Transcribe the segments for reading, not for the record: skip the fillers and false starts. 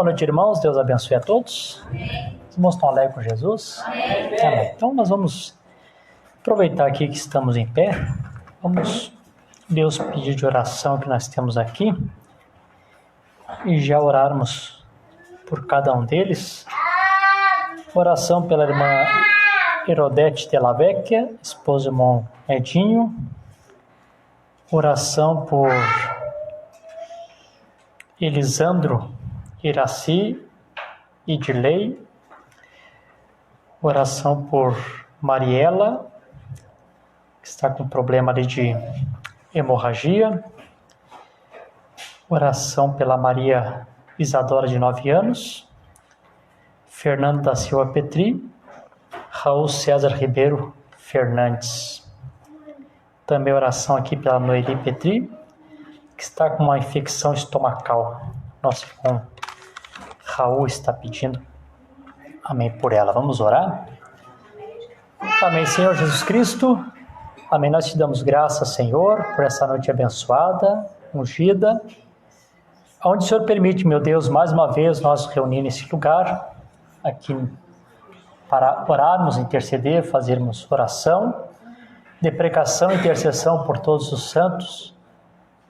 Boa noite, irmãos. Deus abençoe a todos. Os irmãos estão alegres com Jesus? Amém. Então, nós vamos aproveitar aqui que estamos em pé. Vamos ler os pedidos de oração que nós temos aqui e já orarmos por cada um deles. Oração pela irmã Herodete Della Vecchia, esposa do irmão Edinho. Oração por Elisandro Iraci e Dilei. Oração por Mariela, que está com problema ali de hemorragia. Oração pela Maria Isadora, de 9 anos. Fernando da Silva Petri. Raul César Ribeiro Fernandes. Também oração aqui pela Noeli Petri, que está com uma infecção estomacal. Nosso irmão Raul está pedindo amém por ela. Vamos orar? Amém, Senhor Jesus Cristo. Amém. Nós te damos graças, Senhor, por essa noite abençoada, ungida, onde o Senhor permite, meu Deus, mais uma vez nós reunir nesse lugar, aqui para orarmos, interceder, fazermos oração, deprecação e intercessão por todos os santos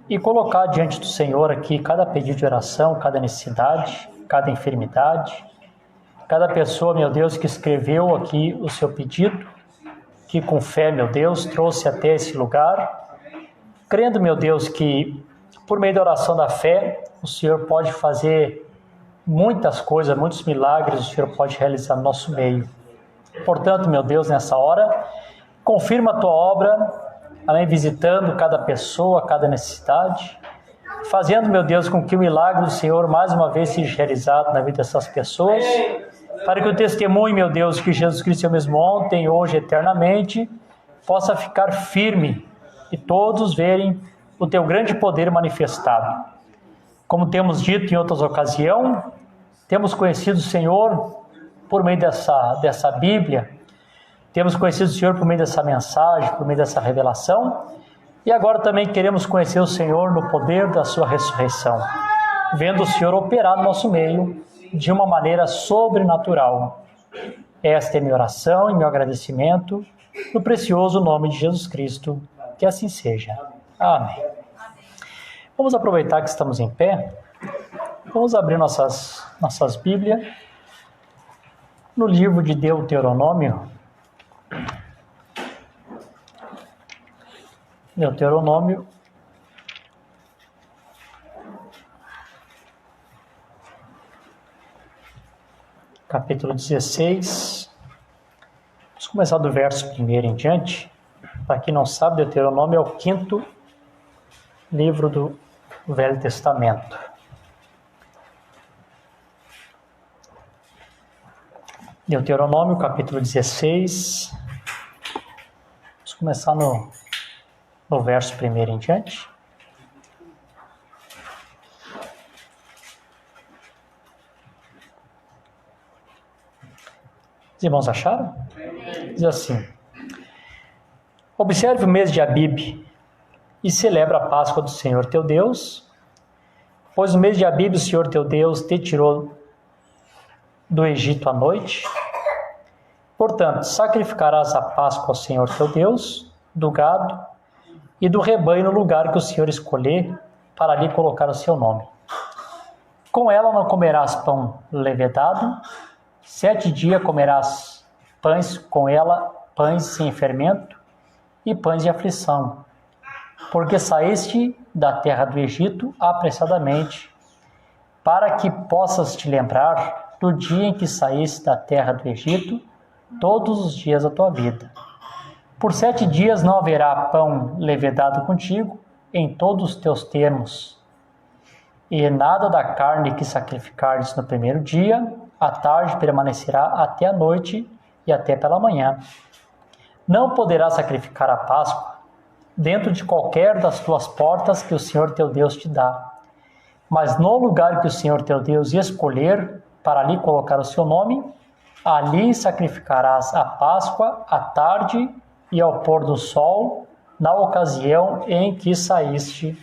e colocar diante do Senhor aqui cada pedido de oração, cada necessidade, cada enfermidade, cada pessoa, meu Deus, que escreveu aqui o seu pedido, que com fé, meu Deus, trouxe até esse lugar, crendo, meu Deus, que por meio da oração da fé, o Senhor pode fazer muitas coisas, muitos milagres o Senhor pode realizar no nosso meio. Portanto, meu Deus, nessa hora, confirma a tua obra, amém, visitando cada pessoa, cada necessidade, fazendo, meu Deus, com que o milagre do Senhor mais uma vez seja realizado na vida dessas pessoas, para que o testemunho, meu Deus, que Jesus Cristo é o mesmo ontem, hoje, eternamente, possa ficar firme e todos verem o teu grande poder manifestado. Como temos dito em outras ocasiões, temos conhecido o Senhor por meio dessa Bíblia, temos conhecido o Senhor por meio dessa mensagem, por meio dessa revelação, e agora também queremos conhecer o Senhor no poder da sua ressurreição, vendo o Senhor operar no nosso meio de uma maneira sobrenatural. Esta é minha oração e meu agradecimento, no precioso nome de Jesus Cristo, que assim seja. Amém. Vamos aproveitar que estamos em pé, vamos abrir nossas Bíblias no livro de Deuteronômio. Deuteronômio, capítulo 16. Vamos começar do verso 1 em diante. Para quem não sabe, Deuteronômio é o 5º livro do Velho Testamento. Deuteronômio, capítulo 16. Vamos começar no verso 1 em diante. Os irmãos acharam? Diz assim: observe o mês de Abib e celebra a Páscoa do Senhor teu Deus, pois no mês de Abib o Senhor teu Deus te tirou do Egito à noite. Portanto, sacrificarás a Páscoa ao Senhor teu Deus, do gado e do rebanho no lugar que o Senhor escolher para ali colocar o seu nome. Com ela não comerás pão levedado, 7 dias comerás pães com ela, pães sem fermento e pães de aflição, porque saíste da terra do Egito apressadamente, para que possas te lembrar do dia em que saíste da terra do Egito, todos os dias da tua vida. Por 7 dias não haverá pão levedado contigo em todos os teus termos, e nada da carne que sacrificares no primeiro dia, à tarde permanecerá até a noite e até pela manhã. Não poderás sacrificar a Páscoa dentro de qualquer das tuas portas que o Senhor teu Deus te dá, mas no lugar que o Senhor teu Deus escolher para ali colocar o seu nome, ali sacrificarás a Páscoa à tarde e ao pôr do sol, na ocasião em que saíste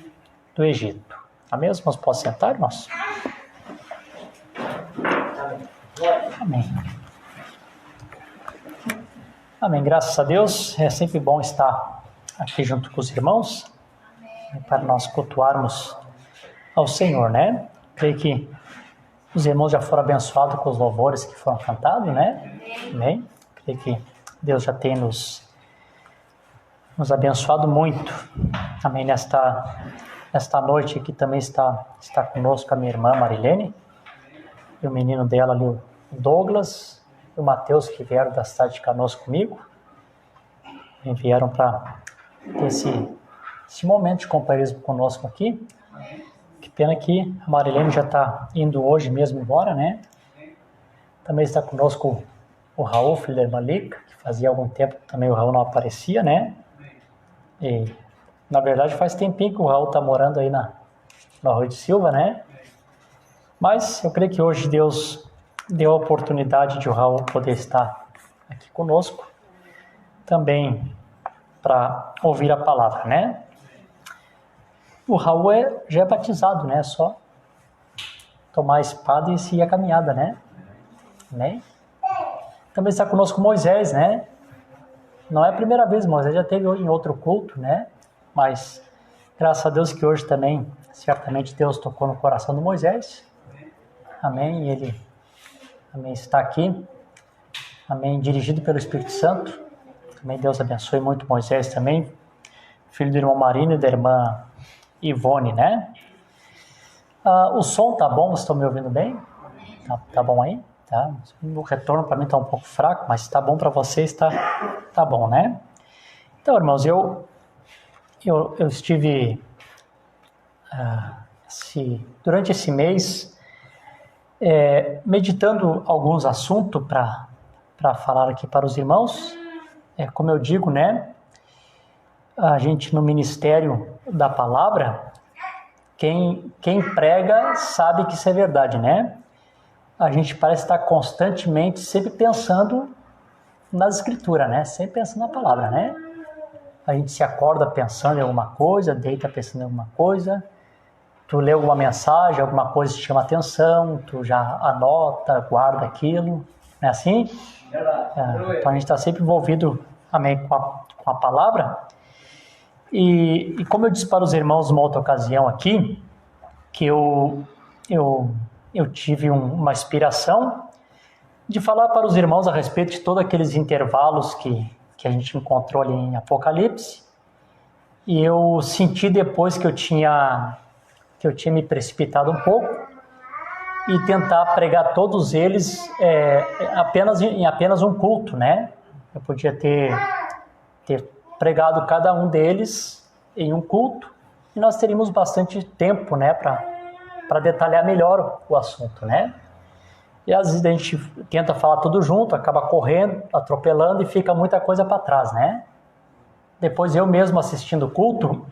do Egito. Amém? Os irmãos podem sentar, irmãos? Amém. Amém. Graças a Deus. É sempre bom estar aqui junto com os irmãos, para nós cultuarmos ao Senhor, né? Creio que os irmãos já foram abençoados com os louvores que foram cantados, né? Amém. Creio que Deus já tem nos abençoado muito. Amém. Nesta noite aqui também está conosco a minha irmã Marilene e o menino dela ali, o Douglas e o Mateus, que vieram da cidade de Canoas comigo. E vieram para ter esse momento de companheirismo conosco aqui. Que pena que a Marilene já está indo hoje mesmo embora, né? Também está conosco o Raul, filho da irmã Lica, que fazia algum tempo que também o Raul não aparecia, né? E, na verdade, faz tempinho que o Raul está morando aí na Rua de Silva, né? Mas eu creio que hoje Deus deu a oportunidade de o Raul poder estar aqui conosco, também para ouvir a palavra, né? O Raul já é batizado, né? Só tomar a espada e seguir a caminhada, né? Também está conosco Moisés, né? Não é a primeira vez, Moisés já esteve em outro culto, né? Mas graças a Deus que hoje também, certamente Deus tocou no coração do Moisés. Amém. E ele também está aqui. Amém. Dirigido pelo Espírito Santo. Também Deus abençoe muito Moisés também. Filho do irmão Marino e da irmã Ivone, né? O som tá bom? Vocês estão me ouvindo bem? Tá bom aí? Tá. O retorno para mim está um pouco fraco, mas está bom para vocês, tá bom, né? Então, irmãos, eu estive durante esse mês meditando alguns assuntos para falar aqui para os irmãos. Como eu digo, né? A gente no Ministério da Palavra, quem prega sabe que isso é verdade, né? A gente parece estar constantemente sempre pensando nas Escrituras, né? Sempre pensando na palavra, né? A gente se acorda pensando em alguma coisa, deita pensando em alguma coisa, tu lê alguma mensagem, alguma coisa te chama atenção, tu já anota, guarda aquilo, não é assim? Então a gente está sempre envolvido, amém, com a palavra. E como eu disse para os irmãos numa outra ocasião aqui, que eu tive uma inspiração de falar para os irmãos a respeito de todos aqueles intervalos que a gente encontrou ali em Apocalipse. E eu senti depois que eu tinha me precipitado um pouco e tentar pregar todos eles em apenas um culto, né? Eu podia ter pregado cada um deles em um culto e nós teríamos bastante tempo, né, para detalhar melhor o assunto, né? E às vezes a gente tenta falar tudo junto, acaba correndo, atropelando e fica muita coisa para trás, né? Depois eu mesmo assistindo o culto,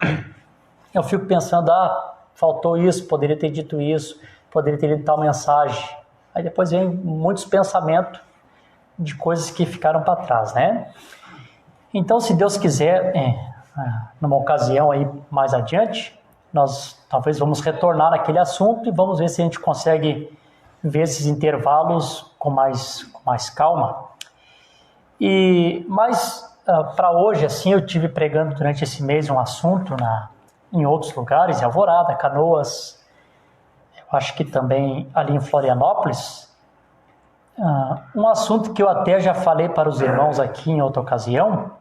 eu fico pensando, faltou isso, poderia ter dito isso, poderia ter dito tal mensagem. Aí depois vem muitos pensamentos de coisas que ficaram para trás, né? Então, se Deus quiser, numa ocasião aí mais adiante, nós talvez vamos retornar naquele assunto e vamos ver se a gente consegue ver esses intervalos com mais calma. Mas para hoje, assim, eu tive pregando durante esse mês um assunto em outros lugares, em Alvorada, Canoas, eu acho que também ali em Florianópolis, um assunto que eu até já falei para os irmãos aqui em outra ocasião,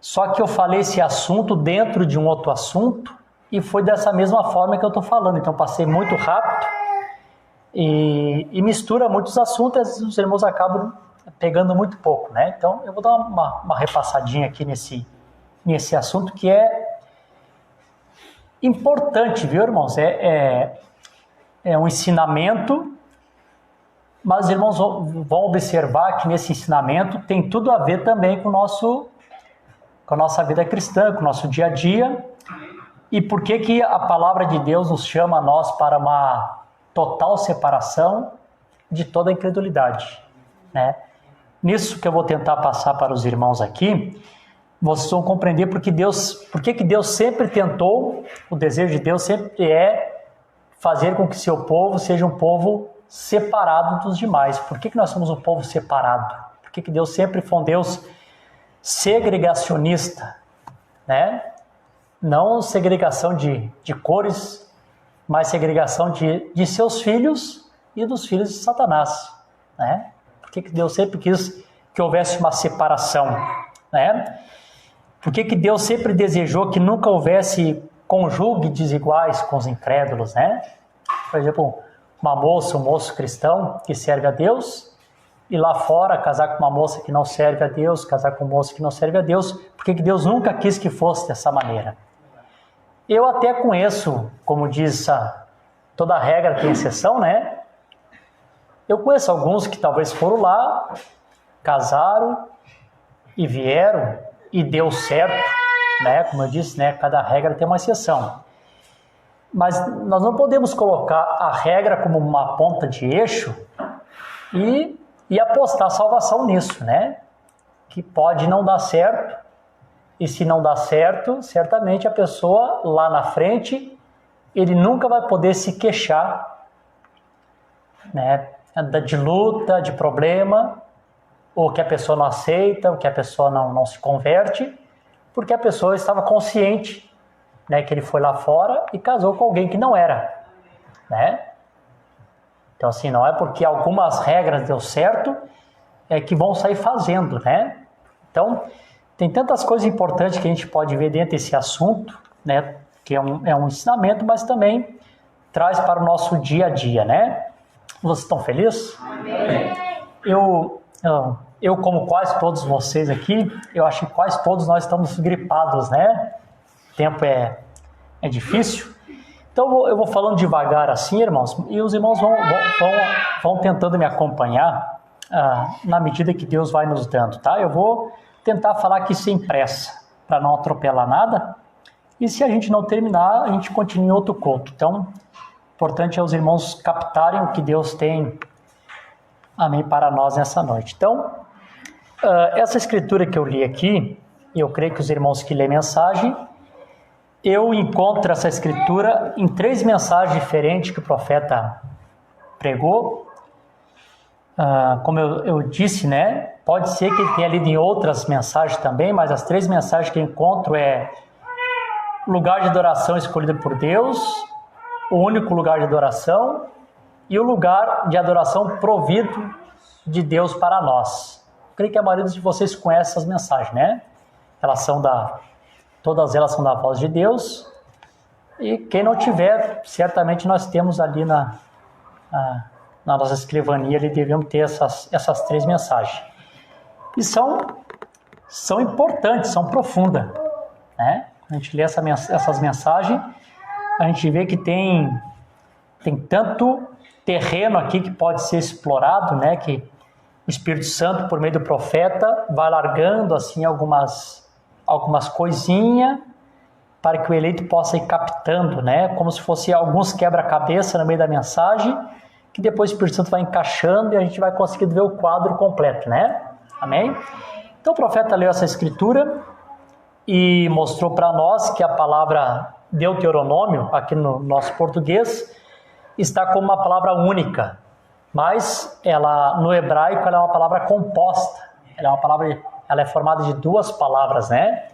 só que eu falei esse assunto dentro de um outro assunto e foi dessa mesma forma que eu estou falando, então passei muito rápido e mistura muitos assuntos e às vezes os irmãos acabam pegando muito pouco, né? Então eu vou dar uma repassadinha aqui nesse assunto que é importante, viu, irmãos? É um ensinamento, mas os irmãos vão observar que nesse ensinamento tem tudo a ver também com a nossa vida cristã, com o nosso dia a dia, e por que a palavra de Deus nos chama a nós para uma total separação de toda a incredulidade, né? Nisso que eu vou tentar passar para os irmãos aqui, vocês vão compreender por que Deus sempre tentou, o desejo de Deus sempre é fazer com que seu povo seja um povo separado dos demais. Por que nós somos um povo separado? Por que Deus sempre foi um Deus segregacionista, né? Não segregação de cores, mas segregação de seus filhos e dos filhos de Satanás, né? Por que Deus sempre quis que houvesse uma separação, né? Por que Deus sempre desejou que nunca houvesse conjugue desiguais com os incrédulos, né? Por exemplo, uma moça, um moço cristão que serve a Deus, e lá fora casar com uma moça que não serve a Deus, casar com um moço que não serve a Deus. Por que Deus nunca quis que fosse dessa maneira? Eu até conheço, como diz toda regra tem exceção, né? Eu conheço alguns que talvez foram lá, casaram e vieram e deu certo, né? Como eu disse, né? Cada regra tem uma exceção. Mas nós não podemos colocar a regra como uma ponta de eixo e apostar a salvação nisso, né? Que pode não dar certo, e se não dá certo, certamente a pessoa lá na frente, ele nunca vai poder se queixar, né? De luta, de problema, ou que a pessoa não aceita, ou que a pessoa não se converte, porque a pessoa estava consciente, né, que ele foi lá fora e casou com alguém que não era, né? Então, assim, não é porque algumas regras deu certo que vão sair fazendo, né? Então, tem tantas coisas importantes que a gente pode ver dentro desse assunto, né? Que é um ensinamento, mas também traz para o nosso dia a dia, né? Vocês estão felizes? Amém. Eu, como quase todos vocês aqui, eu acho que quase todos nós estamos gripados, né? O tempo é difícil. Então eu vou falando devagar assim, irmãos, e os irmãos vão tentando me acompanhar na medida que Deus vai nos dando, tá? Eu vou tentar falar aqui sem pressa, para não atropelar nada. E se a gente não terminar, a gente continua em outro culto. Então, o importante é os irmãos captarem o que Deus tem, amém, para nós nessa noite. Então, essa escritura que eu li aqui, eu creio que os irmãos que lêem mensagem, eu encontro essa escritura em 3 mensagens diferentes que o profeta pregou. Como eu disse, né? Pode ser que ele tenha lido em outras mensagens também, mas as 3 mensagens que eu encontro é lugar de adoração escolhido por Deus, o único lugar de adoração e o lugar de adoração provido de Deus para nós. Eu creio que a maioria de vocês conhece essas mensagens, né? Todas elas são da voz de Deus, e quem não tiver, certamente nós temos ali na nossa escrivania, ali devemos ter essas 3 mensagens. E são importantes, são profundas, né? A gente lê essas mensagens, a gente vê que tem tanto terreno aqui que pode ser explorado, né? Que o Espírito Santo, por meio do profeta, vai largando assim algumas coisinhas para que o eleito possa ir captando, né? Como se fosse alguns quebra-cabeça no meio da mensagem, que depois o Espírito Santo vai encaixando e a gente vai conseguindo ver o quadro completo, né? Amém? Então o profeta leu essa escritura e mostrou para nós que a palavra Deuteronômio, aqui no nosso português, está como uma palavra única, mas ela, no hebraico, ela é uma palavra composta, ela é formada de 2 palavras, né?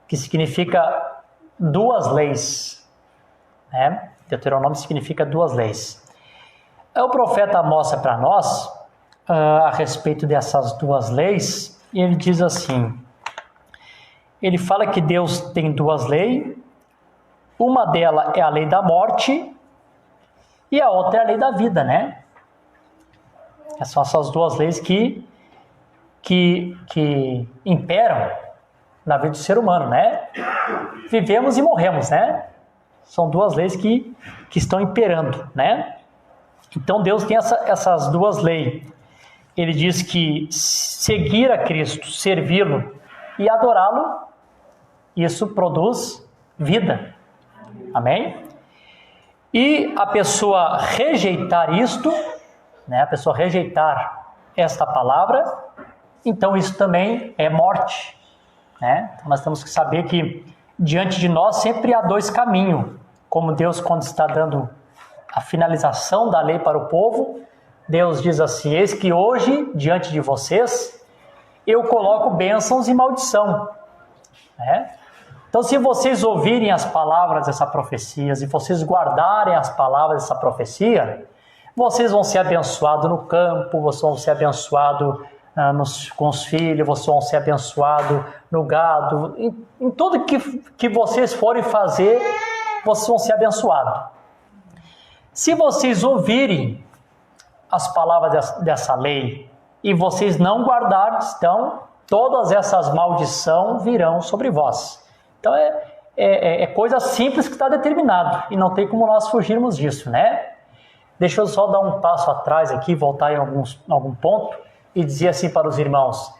Que significa 2 leis, né? Deuteronômio significa 2 leis. O profeta mostra para nós a respeito dessas 2 leis, e ele diz assim, ele fala que Deus tem 2 leis, uma delas é a lei da morte e a outra é a lei da vida, né? São essas 2 leis que imperam na vida do ser humano, né? Vivemos e morremos, né? São 2 leis que estão imperando, né? Então Deus tem essas 2 leis. Ele diz que seguir a Cristo, servi-lo e adorá-lo, isso produz vida. Amém? E a pessoa rejeitar isto, né? A pessoa rejeitar esta palavra, então isso também é morte, né? Então nós temos que saber que diante de nós sempre há 2 caminhos. Como Deus, quando está dando a finalização da lei para o povo, Deus diz assim: eis que hoje, diante de vocês, eu coloco bênçãos e maldição. Né? Então, se vocês ouvirem as palavras dessa profecia, se vocês guardarem as palavras dessa profecia, vocês vão ser abençoados no campo, vocês vão ser abençoados com os filhos, vocês vão ser abençoados no gado, em tudo que vocês forem fazer, vocês vão ser abençoados. Se vocês ouvirem as palavras dessa lei e vocês não guardarem, então todas essas maldições virão sobre vós. Então é coisa simples que está determinado e não tem como nós fugirmos disso, né? Deixa eu só dar um passo atrás aqui, voltar em algum ponto e dizer assim para os irmãos.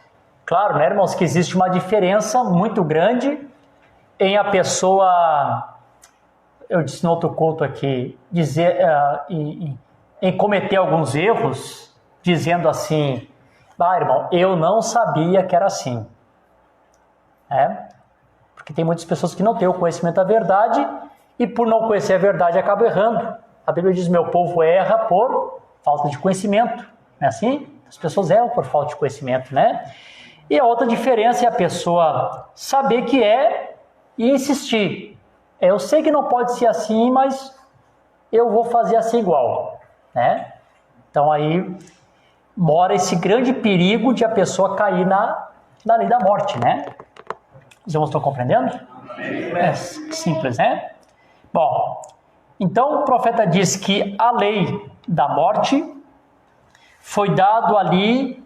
Claro, né, irmãos, que existe uma diferença muito grande em a pessoa, eu disse no outro culto aqui, dizer, em cometer alguns erros, dizendo assim: irmão, eu não sabia que era assim. Porque tem muitas pessoas que não têm o conhecimento da verdade e por não conhecer a verdade acabam errando. A Bíblia diz: meu povo erra por falta de conhecimento. Não é assim? As pessoas erram por falta de conhecimento, né? E a outra diferença é a pessoa saber que é e insistir. Eu sei que não pode ser assim, mas eu vou fazer assim igual, né? Então aí mora esse grande perigo de a pessoa cair na lei da morte, né? Os irmãos estão compreendendo? É simples, né? Bom, então o profeta diz que a lei da morte foi dado ali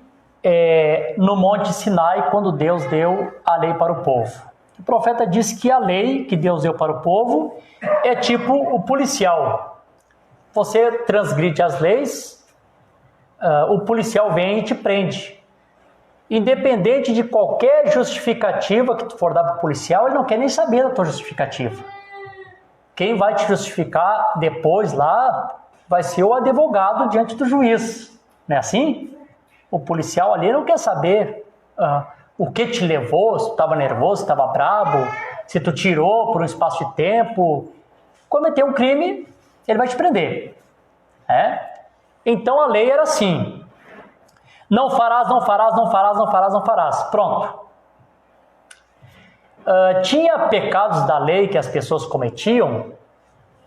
no Monte Sinai, quando Deus deu a lei para o povo. O profeta diz que a lei que Deus deu para o povo é tipo o policial. Você transgride as leis, o policial vem e te prende. Independente de qualquer justificativa que tu for dar para o policial, ele não quer nem saber da tua justificativa. Quem vai te justificar depois lá vai ser o advogado diante do juiz. Não é assim? O policial ali não quer saber o que te levou, se tu estava nervoso, se estava bravo, se tu tirou por um espaço de tempo. Cometeu um crime, ele vai te prender. Então a lei era assim: não farás, não farás, não farás, não farás, não farás. Pronto. Tinha pecados da lei que as pessoas cometiam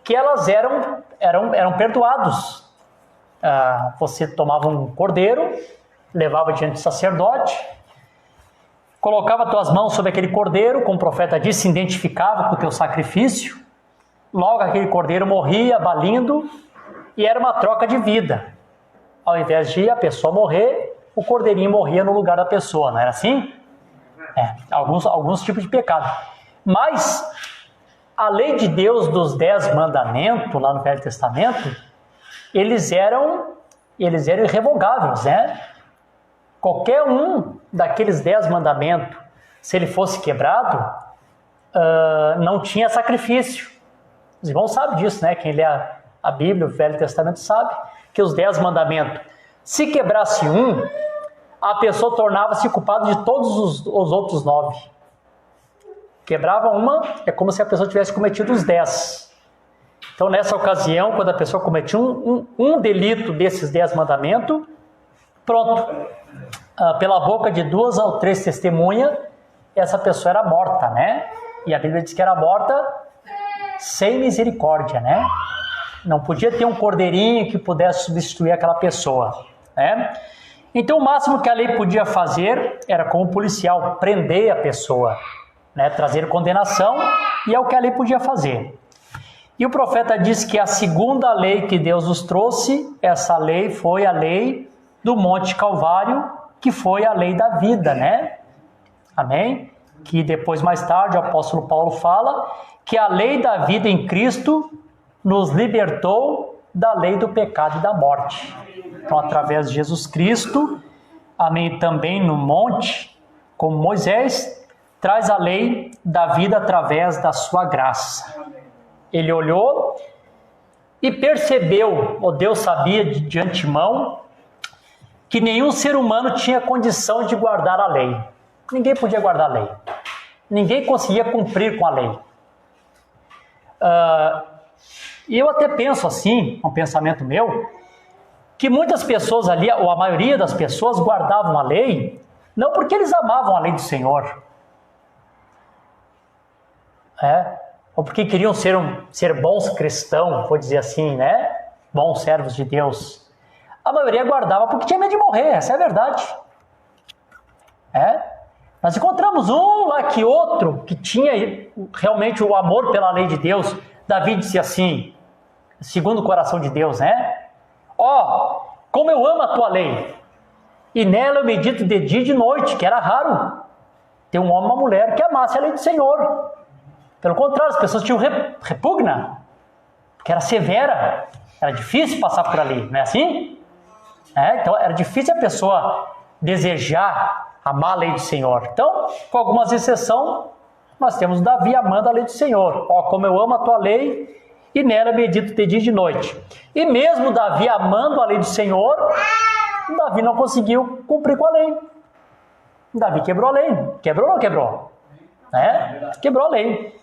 que elas eram perdoados. Você tomava um cordeiro, levava diante do sacerdote, colocava tuas mãos sobre aquele cordeiro, como o profeta disse, se identificava com o teu sacrifício, logo aquele cordeiro morria balindo e era uma troca de vida. Ao invés de a pessoa morrer, o cordeirinho morria no lugar da pessoa, não era assim? Alguns tipos de pecado. Mas a lei de Deus dos 10 mandamentos, lá no Velho Testamento, eles eram irrevogáveis, né? Qualquer um daqueles 10 mandamentos, se ele fosse quebrado, não tinha sacrifício. Os irmãos sabem disso, né? Quem lê a Bíblia, o Velho Testamento, sabe que os 10 mandamentos, se quebrasse um, a pessoa tornava-se culpada de todos os outros 9. Quebrava uma, é como se a pessoa tivesse cometido os 10. Então, nessa ocasião, quando a pessoa cometia um delito desses 10 mandamentos, pronto. Pela boca de 2 ou 3 testemunhas, essa pessoa era morta, né? E a Bíblia diz que era morta sem misericórdia, né? Não podia ter um cordeirinho que pudesse substituir aquela pessoa, né? Então, o máximo que a lei podia fazer era, como policial, prender a pessoa, né? Trazer condenação, e é o que a lei podia fazer. E o profeta diz que a segunda lei que Deus nos trouxe, essa lei foi a lei do Monte Calvário, que foi a lei da vida, né? Amém? Que depois, mais tarde, o apóstolo Paulo fala que a lei da vida em Cristo nos libertou da lei do pecado e da morte. Então, através de Jesus Cristo, amém, também no monte, como Moisés, traz a lei da vida através da sua graça. Ele olhou e percebeu, ou Deus sabia de antemão, que nenhum ser humano tinha condição de guardar a lei. Ninguém podia guardar a lei. Ninguém conseguia cumprir com a lei. E eu até penso assim, um pensamento meu, que muitas pessoas ali, ou a maioria das pessoas, guardavam a lei, não porque eles amavam a lei do Senhor, ou porque queriam ser bons cristãos, vou dizer assim, né? Bons servos de Deus. A maioria guardava porque tinha medo de morrer, essa é a verdade. Nós encontramos um lá que outro que tinha realmente o amor pela lei de Deus. Davi disse assim, segundo o coração de Deus, né? Como eu amo a tua lei, e nela eu medito de dia e de noite, que era raro ter um homem e uma mulher que amasse a lei do Senhor. Pelo contrário, as pessoas tinham repugna, porque era severa, era difícil passar por ali, não é assim? Então era difícil a pessoa desejar amar a lei do Senhor. Então, com algumas exceções, nós temos Davi amando a lei do Senhor. Como eu amo a tua lei, e nela medito de dia e de noite. E mesmo Davi amando a lei do Senhor, Davi não conseguiu cumprir com a lei. Davi quebrou a lei. Quebrou ou não quebrou? Quebrou a lei.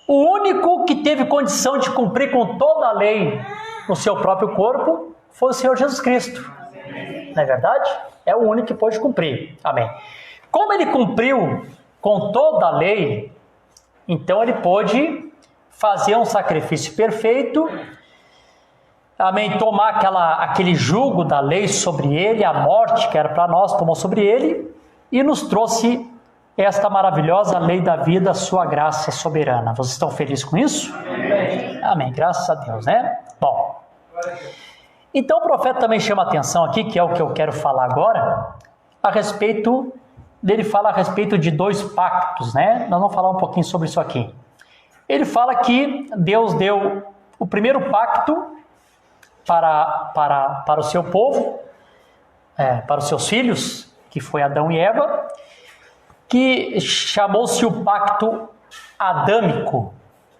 O único que teve condição de cumprir com toda a lei no seu próprio corpo foi o Senhor Jesus Cristo. Não é verdade? É o único que pôde cumprir. Amém. Como ele cumpriu com toda a lei, então ele pôde fazer um sacrifício perfeito, amém, tomar aquele jugo da lei sobre ele, a morte que era para nós, tomou sobre ele, e nos trouxe esta maravilhosa lei da vida, sua graça soberana. Vocês estão felizes com isso? Amém. Amém, graças a Deus, né? Bom, então o profeta também chama a atenção aqui, que é o que eu quero falar agora, ele fala a respeito de 2 pactos, né? Nós vamos falar um pouquinho sobre isso aqui. Ele fala que Deus deu o primeiro pacto para o seu povo, para os seus filhos, que foi Adão e Eva, que chamou-se o pacto adâmico.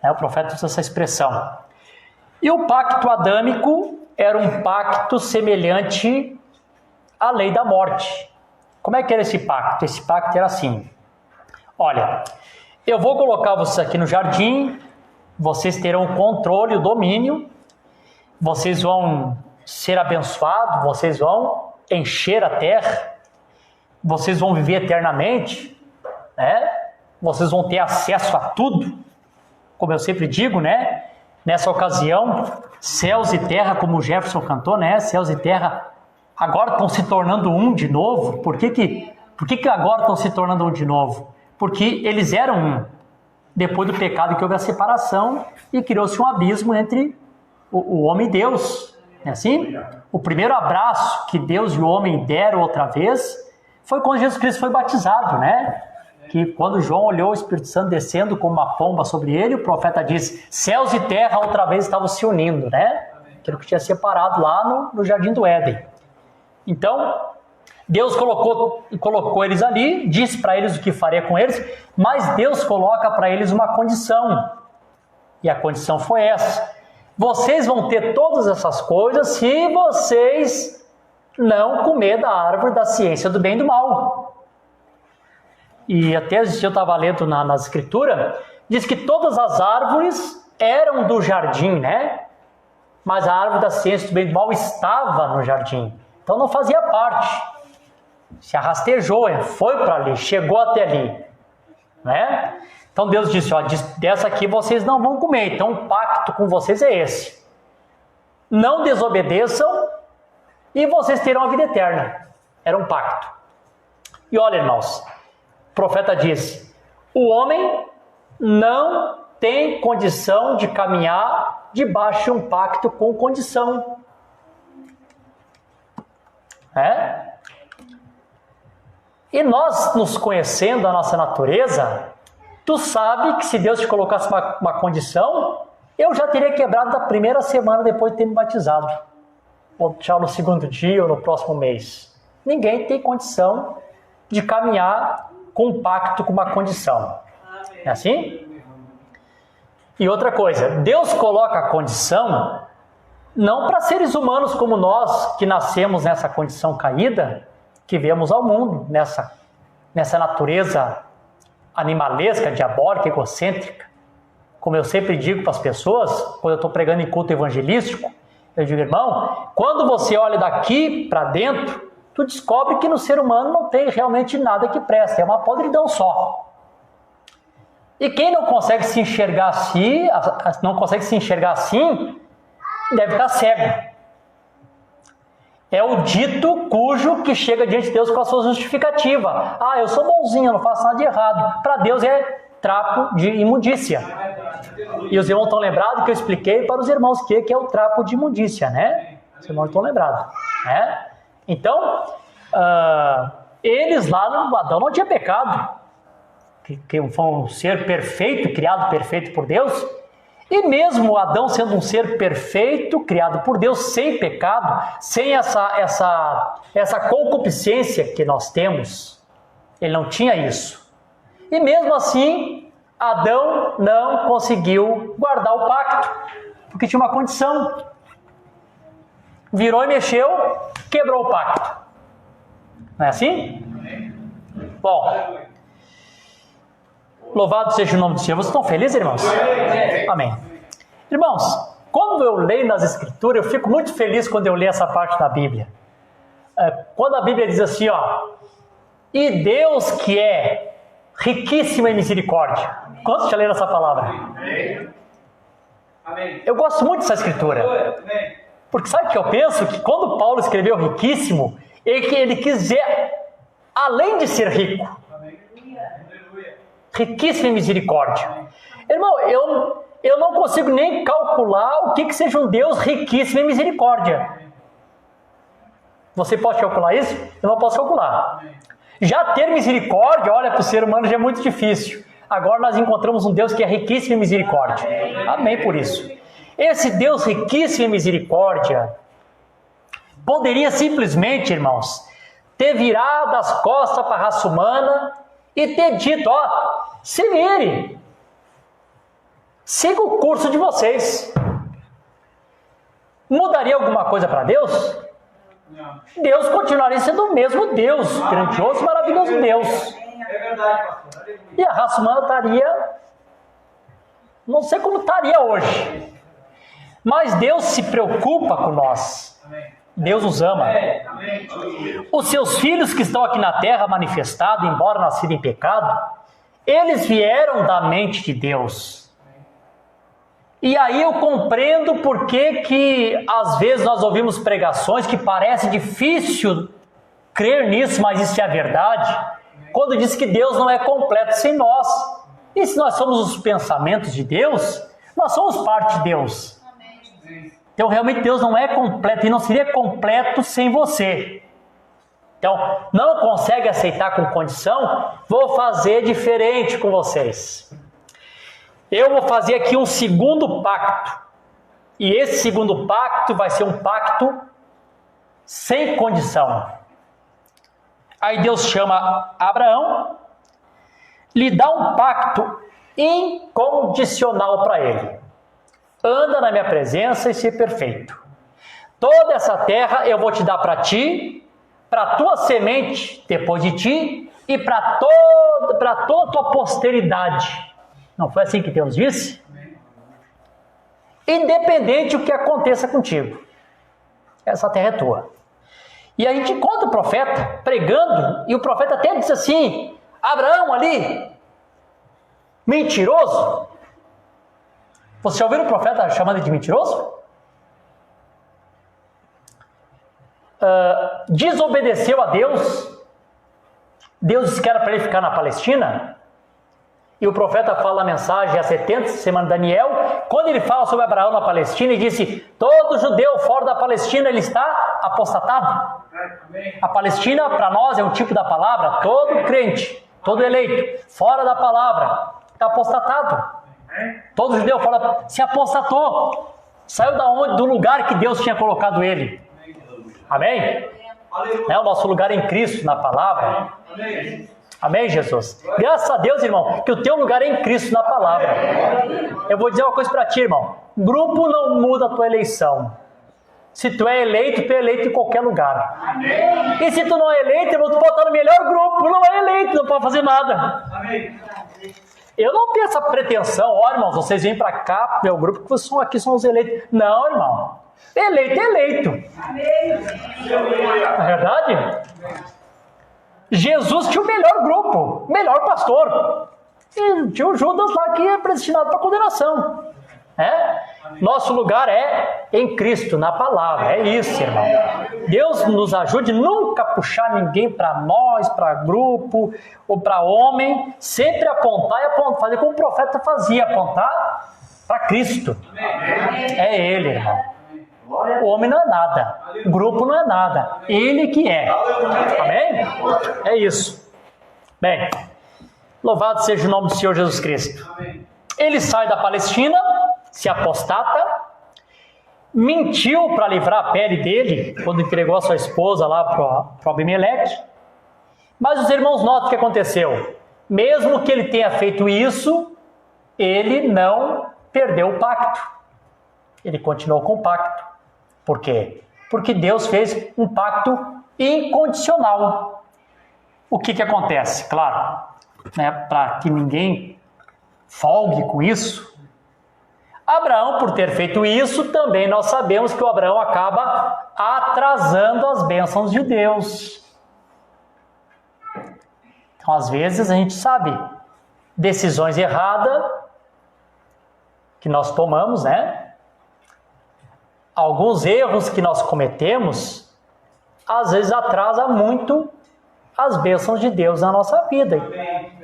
O profeta usa essa expressão. E o pacto adâmico era um pacto semelhante à lei da morte. Como é que era esse pacto? Esse pacto era assim: olha, eu vou colocar vocês aqui no jardim, vocês terão o controle, o domínio, vocês vão ser abençoados, vocês vão encher a terra, vocês vão viver eternamente, vocês vão ter acesso a tudo, como eu sempre digo, né? Nessa ocasião, céus e terra, como o Jefferson cantou, né? Céus e terra agora estão se tornando um de novo. Por que agora estão se tornando um de novo? Porque eles eram um. Depois do pecado que houve a separação e criou-se um abismo entre o homem e Deus. É assim? O primeiro abraço que Deus e o homem deram outra vez foi quando Jesus Cristo foi batizado, né? Que quando João olhou o Espírito Santo descendo como uma pomba sobre ele, o profeta diz: céus e terra outra vez estavam se unindo, né? Aquilo que tinha separado lá no Jardim do Éden. Então, Deus colocou eles ali, disse para eles o que faria com eles, mas Deus coloca para eles uma condição. E a condição foi essa: vocês vão ter todas essas coisas se vocês não comer da árvore da ciência do bem e do mal. E até eu estava lendo na escritura, diz que todas as árvores eram do jardim, né? Mas a árvore da ciência do bem e do mal estava no jardim. Então não fazia parte. Se arrastejou, foi para ali, chegou até ali, né? Então Deus disse: dessa aqui vocês não vão comer, então o pacto com vocês é esse. Não desobedeçam e vocês terão a vida eterna. Era um pacto. E olha, irmãos, o profeta disse: o homem não tem condição de caminhar debaixo de um pacto com condição. E nós, nos conhecendo a nossa natureza, tu sabe que se Deus te colocasse uma condição, eu já teria quebrado da primeira semana depois de ter me batizado. Ou no segundo dia ou no próximo mês. Ninguém tem condição de caminhar com um pacto com uma condição. É assim? E outra coisa, Deus coloca a condição não para seres humanos como nós, que nascemos nessa condição caída, que viemos ao mundo, nessa natureza animalesca, diabólica, egocêntrica. Como eu sempre digo para as pessoas, quando eu estou pregando em culto evangelístico, Eu digo, irmão, quando você olha daqui para dentro, tu descobre que no ser humano não tem realmente nada que presta, é uma podridão só. E quem não consegue se enxergar assim, deve estar cego. É o dito cujo que chega diante de Deus com a sua justificativa. Eu sou bonzinho, eu não faço nada de errado. Para Deus é trapo de imundícia. E os irmãos estão lembrados que eu expliquei para os irmãos que é o trapo de imundícia, né? Os irmãos estão lembrados, né? Então, eles lá, Adão não tinha pecado. Que foi um ser perfeito, criado perfeito por Deus. E mesmo Adão sendo um ser perfeito, criado por Deus, sem pecado, sem essa concupiscência que nós temos, ele não tinha isso. E mesmo assim, Adão não conseguiu guardar o pacto, porque tinha uma condição. Virou e mexeu, quebrou o pacto. Não é assim? Bom, louvado seja o nome do Senhor. Vocês estão felizes, irmãos? Amém. Irmãos, quando eu leio nas Escrituras, eu fico muito feliz quando eu leio essa parte da Bíblia. Quando a Bíblia diz assim, e Deus que é riquíssimo em misericórdia. Quantos já leram essa palavra? Amém. Eu gosto muito dessa Escritura. Porque sabe o que eu penso? Que quando Paulo escreveu riquíssimo, ele quis dizer, além de ser rico, riquíssimo em misericórdia. Irmão, eu não consigo nem calcular o que seja um Deus riquíssimo em misericórdia. Você pode calcular isso? Eu não posso calcular. Já ter misericórdia, olha, para o ser humano já é muito difícil. Agora nós encontramos um Deus que é riquíssimo em misericórdia. Amém por isso. Esse Deus riquíssimo em misericórdia poderia simplesmente, irmãos, ter virado as costas para a raça humana e ter dito, se vire, siga o curso de vocês. Mudaria alguma coisa para Deus? Não. Deus continuaria sendo o mesmo Deus, grandioso e maravilhoso Deus. É verdade, pastor. E a raça humana estaria, não sei como estaria hoje, mas Deus se preocupa com nós. Deus os ama. Os seus filhos que estão aqui na terra manifestados, embora nascidos em pecado, eles vieram da mente de Deus. E aí eu compreendo por que às vezes nós ouvimos pregações que parece difícil crer nisso, mas isso é a verdade, quando diz que Deus não é completo sem nós. E se nós somos os pensamentos de Deus, nós somos parte de Deus. Então realmente Deus não é completo e não seria completo sem você. Então, não consegue aceitar com condição? Vou fazer diferente com vocês. Eu vou fazer aqui um segundo pacto. E esse segundo pacto vai ser um pacto sem condição. Aí Deus chama Abraão, lhe dá um pacto incondicional para ele. Anda na minha presença e ser perfeito. Toda essa terra eu vou te dar para ti, para tua semente depois de ti e para toda a tua posteridade. Não foi assim que Deus disse? Independente do que aconteça contigo, essa terra é tua. E a gente encontra o profeta pregando, e o profeta até diz assim, Abraão ali, mentiroso. Você já ouviu o profeta chamando ele de mentiroso? Desobedeceu a Deus. Deus disse que era para ele ficar na Palestina. E o profeta fala a mensagem há 70 semanas de Daniel. Quando ele fala sobre Abraão na Palestina, ele disse, todo judeu fora da Palestina, ele está apostatado. A Palestina, para nós, é um tipo da palavra, todo crente, todo eleito, fora da palavra, está apostatado. Todo judeu fala, se apostatou, saiu da onde? Do lugar que Deus tinha colocado ele. Amém? É o nosso lugar em Cristo, na palavra. Amém, Jesus? Graças a Deus, irmão, que o teu lugar é em Cristo, na palavra. Eu vou dizer uma coisa para ti, irmão. Grupo não muda a tua eleição. Se tu é eleito em qualquer lugar. Amém. E se tu não é eleito, irmão, tu pode estar no melhor grupo, não é eleito, não pode fazer nada. Amém. Eu não tenho essa pretensão, irmãos, vocês vêm para cá, meu grupo, que vocês aqui são os eleitos. Não, irmão. Eleito é eleito. Não é verdade? Jesus tinha o melhor grupo, o melhor pastor. E tinha o Judas lá que é predestinado para condenação. Nosso lugar é em Cristo, na palavra. É isso, irmão. Deus nos ajude nunca a puxar ninguém para nós, para grupo ou para homem. Sempre apontar e apontar. Fazer como o profeta fazia, apontar para Cristo. É Ele, irmão. O homem não é nada. O grupo não é nada. Ele que é. Amém? É isso. Bem, louvado seja o nome do Senhor Jesus Cristo. Ele sai da Palestina, se apostata, mentiu para livrar a pele dele, quando entregou a sua esposa lá para Abimeleque. Mas os irmãos notam o que aconteceu. Mesmo que ele tenha feito isso, ele não perdeu o pacto. Ele continuou com o pacto. Por quê? Porque Deus fez um pacto incondicional. O que acontece? Claro, para que ninguém folgue com isso, Abraão, por ter feito isso, também nós sabemos que o Abraão acaba atrasando as bênçãos de Deus. Então, às vezes, a gente sabe decisões erradas que nós tomamos, Alguns erros que nós cometemos, às vezes atrasa muito as bênçãos de Deus na nossa vida.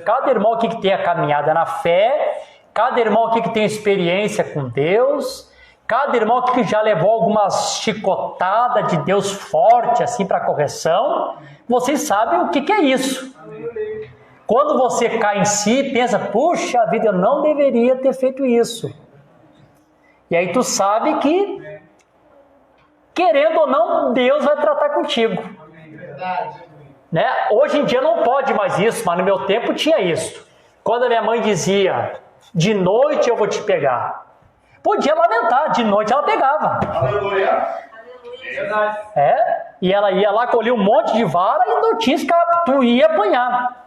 Cada irmão aqui que tem a caminhada na fé, cada irmão aqui que tem experiência com Deus, cada irmão aqui que já levou algumas chicotadas de Deus forte assim para correção, vocês sabem o que é isso. Quando você cai em si, pensa, puxa vida, eu não deveria ter feito isso. E aí tu sabe que, querendo ou não, Deus vai tratar contigo. Hoje em dia não pode mais isso, mas no meu tempo tinha isso. Quando a minha mãe dizia, de noite eu vou te pegar, podia lamentar, de noite ela pegava. Aleluia. E ela ia lá, colher um monte de vara e notícia que tu ia apanhar.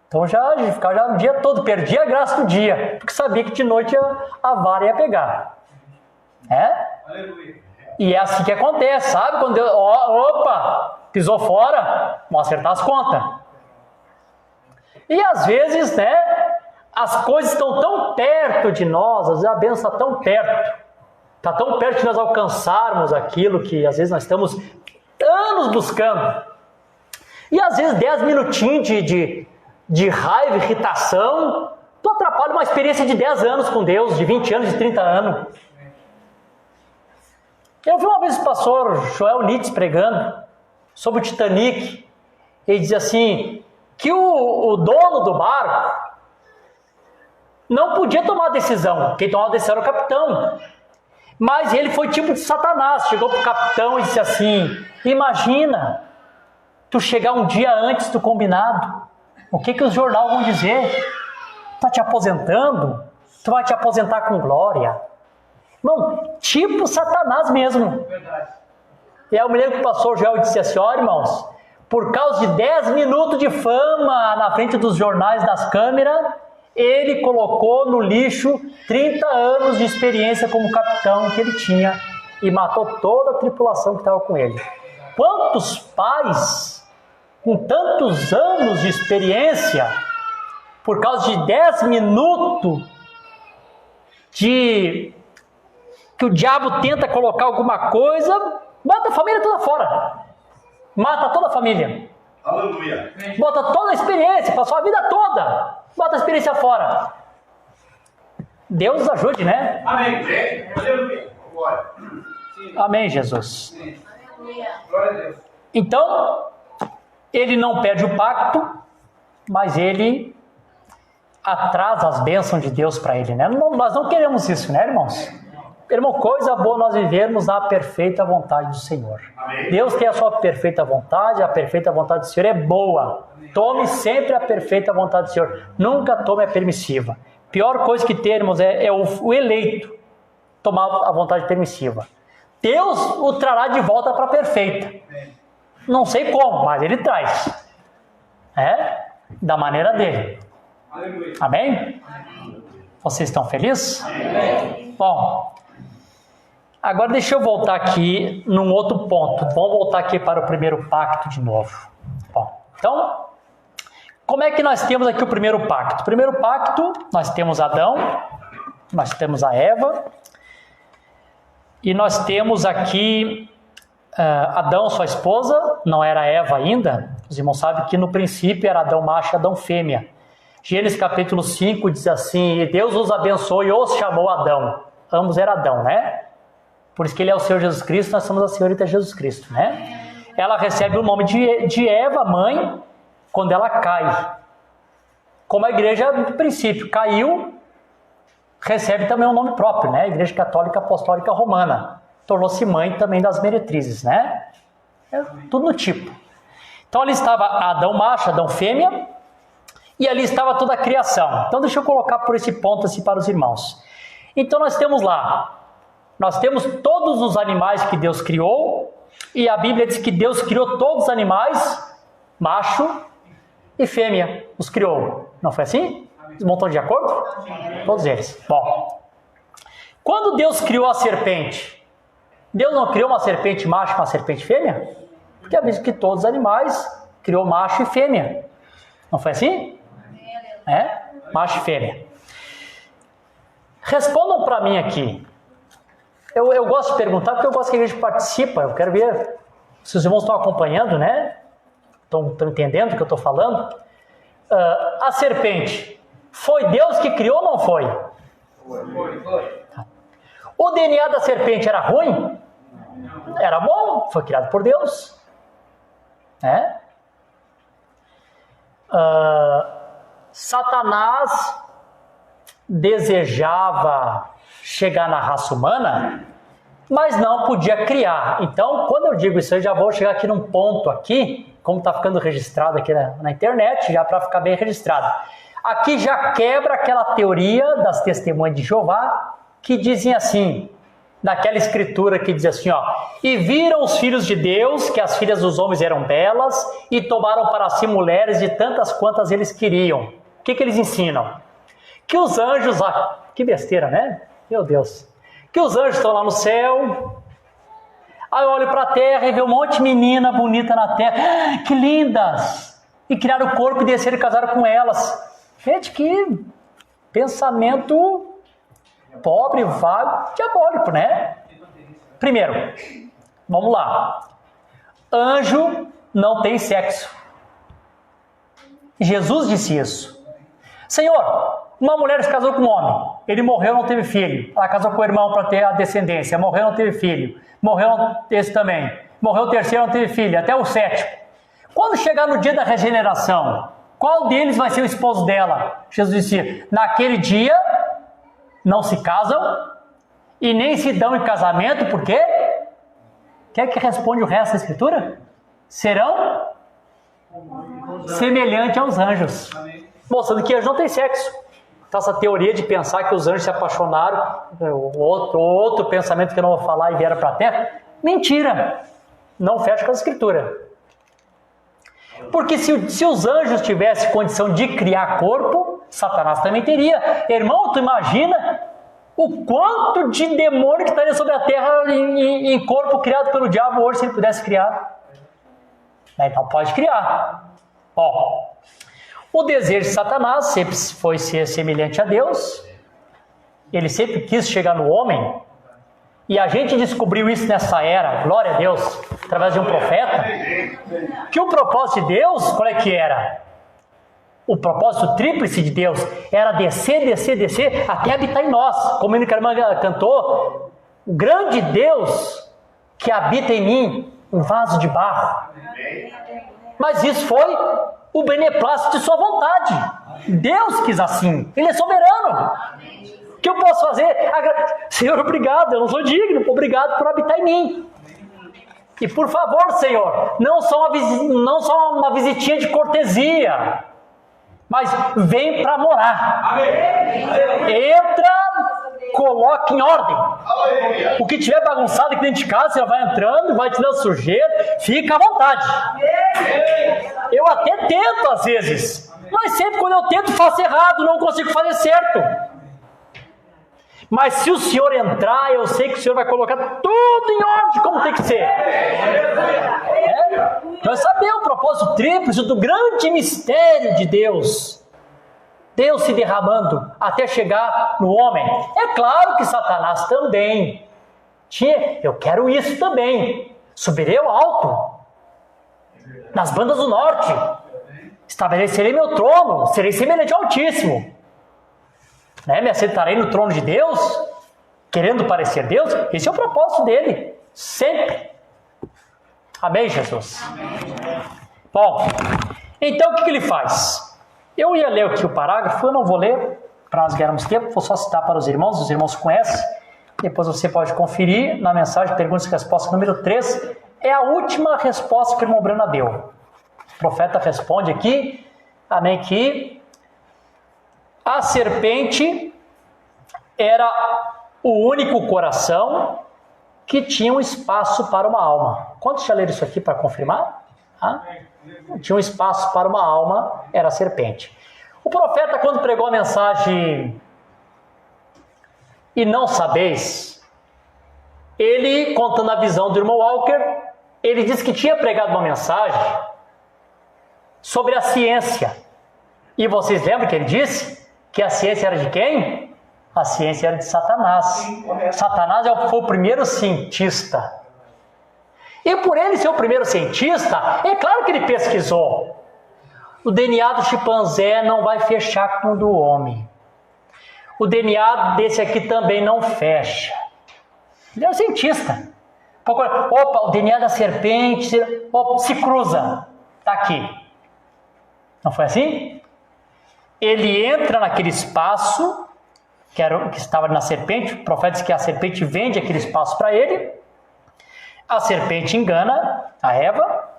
Então já ficava o dia todo, perdia a graça do dia, porque sabia que de noite a vara ia pegar. E é assim que acontece, sabe? Quando Deus, opa, pisou fora, vamos acertar as contas. E às vezes, as coisas estão tão perto de nós, às vezes a bênção está tão perto, está tão perto de nós alcançarmos aquilo que às vezes nós estamos anos buscando. E às vezes 10 minutinhos de raiva, irritação, tu atrapalha uma experiência de 10 anos com Deus, de 20 anos, de 30 anos. Eu vi uma vez o pastor Joel Nitz pregando sobre o Titanic. Ele dizia assim, que o dono do barco não podia tomar decisão. Quem tomava a decisão era o capitão. Mas ele foi tipo de Satanás. Chegou para o capitão e disse assim, imagina, tu chegar um dia antes do combinado. O que os jornais vão dizer? Está te aposentando? Tu vai te aposentar com glória. Irmão, tipo Satanás mesmo. E aí eu me lembro que o pastor Joel disse assim, irmãos, por causa de 10 minutos de fama na frente dos jornais, das câmeras, ele colocou no lixo 30 anos de experiência como capitão que ele tinha e matou toda a tripulação que estava com ele. Quantos pais, com tantos anos de experiência, por causa de 10 minutos que o diabo tenta colocar alguma coisa, bota a família toda fora. Mata toda a família. Aleluia. Bota toda a experiência, passou a vida toda. Bota a experiência fora. Deus nos ajude, Amém. Aleluia. Amém, Jesus. Glória a Deus. Então, ele não perde o pacto, mas ele atrasa as bênçãos de Deus para ele, Nós não queremos isso, irmãos? Irmão, coisa boa nós vivermos na perfeita vontade do Senhor. Amém. Deus tem a sua perfeita vontade, a perfeita vontade do Senhor é boa. Amém. Tome sempre a perfeita vontade do Senhor. Nunca tome a permissiva. Pior coisa que termos é o eleito tomar a vontade permissiva. Deus o trará de volta para a perfeita. Amém. Não sei como, mas Ele traz. Da maneira dele. Aleluia. Amém? Vocês estão felizes? Amém. Bom, Agora deixa eu voltar aqui num outro ponto. Vamos voltar aqui para o primeiro pacto de novo. Bom, então, como é que nós temos aqui o primeiro pacto? O primeiro pacto, nós temos Adão, nós temos a Eva, e nós temos aqui Adão, sua esposa, não era Eva ainda. Os irmãos sabem que no princípio era Adão macho e Adão fêmea. Gênesis capítulo 5 diz assim: e Deus os abençoou e os chamou Adão. Ambos eram Adão, né? Por isso que ele é o Senhor Jesus Cristo, nós somos a Senhorita Jesus Cristo, né? Ela recebe o nome de Eva, mãe, quando ela cai. Como a igreja, no princípio, caiu, recebe também um nome próprio, né? A Igreja Católica Apostólica Romana. Tornou-se mãe também das meretrizes, né? É tudo no tipo. Então ali estava Adão macho, Adão fêmea, e ali estava toda a criação. Então deixa eu colocar por esse ponto assim para os irmãos. Então nós temos lá, nós temos todos os animais que Deus criou, e a Bíblia diz que Deus criou todos os animais, macho e fêmea, os criou. Não foi assim? Vocês estão de acordo? Todos eles. Bom, quando Deus criou a serpente, Deus não criou uma serpente macho e uma serpente fêmea? Porque a Bíblia diz que todos os animais criou macho e fêmea. Não foi assim? Macho e fêmea. Respondam para mim aqui. Eu gosto de perguntar porque eu gosto que a gente participa. Eu quero ver se os irmãos estão acompanhando, né? Estão entendendo o que eu estou falando? A serpente, foi Deus que criou ou não foi? Foi. O DNA da serpente era ruim? Era bom, foi criado por Deus. Satanás desejava chegar na raça humana, mas não podia criar. Então, quando eu digo isso, eu já vou chegar aqui num ponto aqui, como está ficando registrado aqui na internet, já para ficar bem registrado. Aqui já quebra aquela teoria das testemunhas de Jeová, que dizem assim, daquela escritura que diz assim, e viram os filhos de Deus, que as filhas dos homens eram belas, e tomaram para si mulheres de tantas quantas eles queriam. O que eles ensinam? Que os anjos, que besteira, né? Meu Deus. Que os anjos estão lá no céu, aí eu olho para a terra e vejo um monte de menina bonita na terra, que lindas! E criaram o corpo e desceram e casaram com elas. Gente, que pensamento pobre, vago, diabólico, né? Primeiro, vamos lá. Anjo não tem sexo. Jesus disse isso. Senhor, uma mulher se casou com um homem, ele morreu, não teve filho. Ela casou com o irmão para ter a descendência, morreu, não teve filho. Morreu esse também. Morreu o terceiro, não teve filho, até o sétimo. Quando chegar no dia da regeneração, qual deles vai ser o esposo dela? Jesus disse, naquele dia não se casam e nem se dão em casamento, por quê? Quer que responde o resto da escritura? Serão semelhantes aos anjos. Mostrando que anjos não tem sexo. Então essa teoria de pensar que os anjos se apaixonaram, outro pensamento que eu não vou falar e vieram para a terra, mentira. Não fecha com a escritura. Porque se os anjos tivessem condição de criar corpo, Satanás também teria. Irmão, tu imagina o quanto de demônio que estaria sobre a terra em corpo criado pelo diabo hoje, se ele pudesse criar. Então pode criar. O desejo de Satanás sempre foi ser semelhante a Deus. Ele sempre quis chegar no homem. E a gente descobriu isso nessa era, glória a Deus, através de um profeta, que o propósito de Deus, qual é que era? O propósito tríplice de Deus era descer, descer, descer, até habitar em nós. Como a irmã cantou, o grande Deus que habita em mim, um vaso de barro. Mas isso foi o beneplácito de sua vontade. Deus quis assim, Ele é soberano. O que eu posso fazer? Senhor, obrigado, eu não sou digno, obrigado por habitar em mim. E por favor, Senhor, não só uma visitinha de cortesia, mas vem para morar. Entra, coloque em ordem. O que tiver bagunçado aqui dentro de casa, você vai entrando, vai tirando sujeira, fica à vontade. Eu até tento às vezes, mas sempre quando eu tento faço errado, não consigo fazer certo. Mas se o Senhor entrar, eu sei que o Senhor vai colocar tudo em ordem como tem que ser. Nós sabemos o propósito tríplice do grande mistério de Deus. Deus se derramando até chegar no homem. É claro que Satanás também tinha, eu quero isso também. Subirei ao alto, nas bandas do norte. Estabelecerei meu trono, serei semelhante ao Altíssimo. Me assentarei no trono de Deus, querendo parecer Deus. Esse é o propósito dele, sempre. Amém, Jesus? Amém. Bom, então o que ele faz? Eu ia ler aqui o parágrafo, eu não vou ler, para nós ganharmos tempo, vou só citar para os irmãos conhecem. Depois você pode conferir na mensagem Perguntas e Respostas número 3. É a última resposta que o irmão Brana deu. O profeta responde aqui, amém, que a serpente era o único coração que tinha um espaço para uma alma. Quantos já leram isso aqui para confirmar? Tinha um espaço para uma alma, era a serpente. O profeta, quando pregou a mensagem "E não sabeis", ele, contando a visão do irmão Walker, ele disse que tinha pregado uma mensagem sobre a ciência. E vocês lembram que ele disse que a ciência era de quem? A ciência era de Satanás. Satanás foi o primeiro cientista. E por ele ser o primeiro cientista, é claro que ele pesquisou. O DNA do chimpanzé não vai fechar com o do homem. O DNA desse aqui também não fecha. Ele é um cientista. Opa, o DNA da serpente se cruza. Está aqui. Não foi assim? Ele entra naquele espaço que estava na serpente. O profeta diz que a serpente vende aquele espaço para ele. A serpente engana a Eva,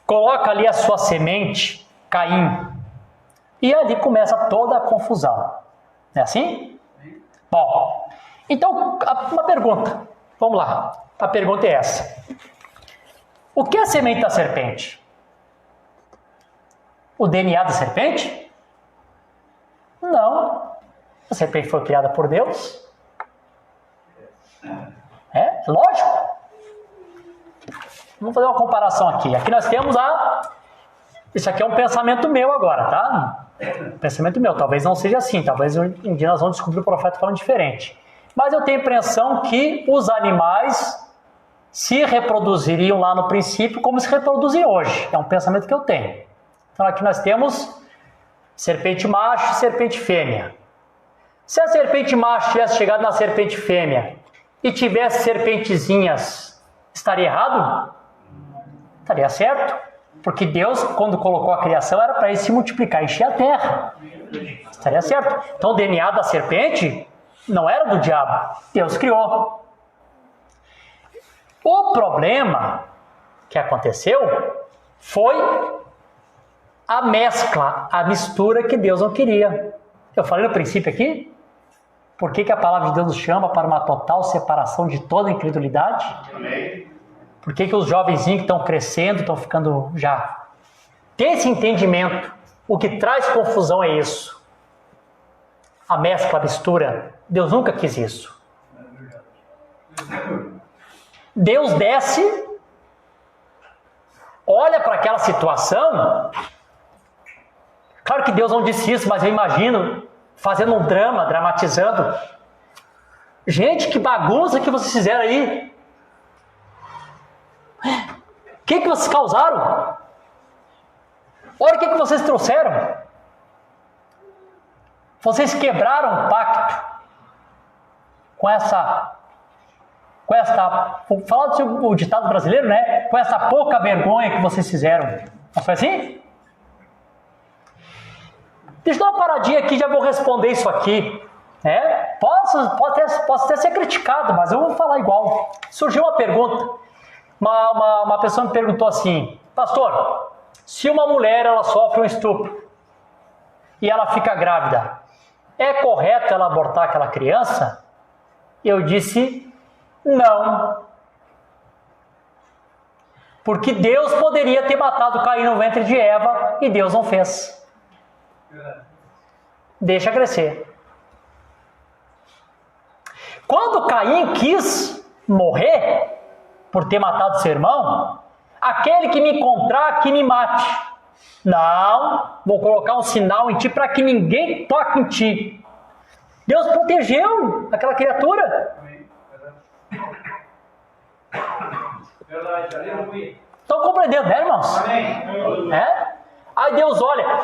coloca ali a sua semente, Caim, e ali começa toda a confusão. Não é assim? Bom, então, uma pergunta. Vamos lá. A pergunta é essa. O que é a semente da serpente? O DNA da serpente? Não. A serpente foi criada por Deus. É lógico. Vamos fazer uma comparação aqui. Aqui nós temos isso aqui é um pensamento meu agora, tá? Pensamento meu. Talvez não seja assim. Talvez um dia nós vamos descobrir o profeta falando diferente. Mas eu tenho a impressão que os animais se reproduziriam lá no princípio como se reproduzem hoje. É um pensamento que eu tenho. Então aqui nós temos serpente macho e serpente fêmea. Se a serpente macho tivesse chegado na serpente fêmea e tivesse serpentezinhas, estaria errado? Estaria certo. Porque Deus, quando colocou a criação, era para ele se multiplicar, encher a terra. Estaria certo. Então o DNA da serpente não era do diabo. Deus criou. O problema que aconteceu foi a mescla, a mistura que Deus não queria. Eu falei no princípio aqui, por que a palavra de Deus nos chama para uma total separação de toda a incredulidade? Amém. Por que os jovenzinhos que estão crescendo, estão ficando já... Tem esse entendimento. O que traz confusão é isso. A mescla, a mistura. Deus nunca quis isso. Deus desce, olha para aquela situação. Claro que Deus não disse isso, mas eu imagino fazendo um drama, dramatizando. Gente, que bagunça que vocês fizeram aí. O que vocês causaram? Olha o que vocês trouxeram. Vocês quebraram o pacto com essa, falando o ditado brasileiro, né? Com essa pouca vergonha que vocês fizeram. Não foi assim? Deixa eu dar uma paradinha aqui, já vou responder isso aqui. Posso até ser criticado, mas eu vou falar igual. Surgiu uma pergunta. Uma pessoa me perguntou assim: pastor, se uma mulher ela sofre um estupro e ela fica grávida, é correto ela abortar aquela criança? Eu disse: não. Porque Deus poderia ter matado Caim no ventre de Eva e Deus não fez. Deixa crescer. Quando Caim quis morrer por ter matado seu irmão, aquele que me encontrar, que me mate. Não, vou colocar um sinal em ti para que ninguém toque em ti. Deus protegeu aquela criatura. Estão compreendendo, né, irmãos? É? Aí Deus olha,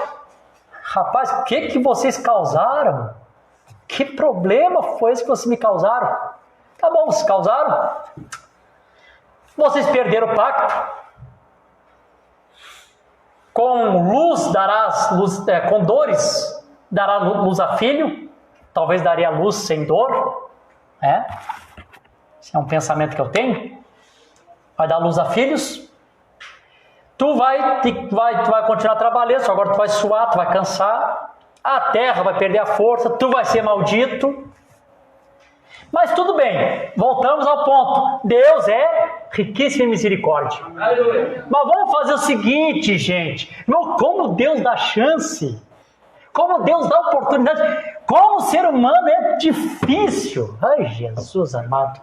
rapaz, o que vocês causaram? Que problema foi esse que vocês me causaram? Tá bom, vocês causaram? Vocês perderam o pacto. Com luz darás luz, com dores dará luz a filho. Talvez daria luz sem dor. Esse é um pensamento que eu tenho. Vai dar luz a filhos. Tu vai continuar trabalhando, só agora tu vai suar, tu vai cansar. A terra vai perder a força, tu vai ser maldito. Mas tudo bem, voltamos ao ponto. Deus é riquíssimo em misericórdia. Aleluia. Mas vamos fazer o seguinte, gente. Como Deus dá chance, como Deus dá oportunidade, como o ser humano é difícil. Ai, Jesus amado.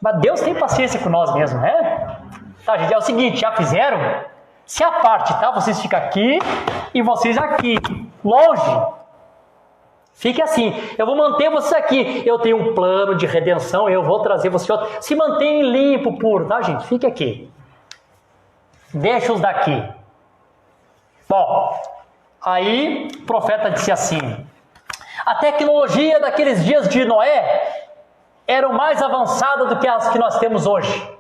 Mas Deus tem paciência com nós mesmos, né? Tá, gente, é o seguinte, já fizeram? Se a parte, tá? Vocês ficam aqui e vocês aqui, longe. Fique assim, eu vou manter vocês aqui. Eu tenho um plano de redenção, eu vou trazer vocês outro. Se mantenham limpo, puro, tá, gente? Fique aqui. Deixa-os daqui. Bom, aí o profeta disse assim: a tecnologia daqueles dias de Noé era mais avançada do que as que nós temos hoje.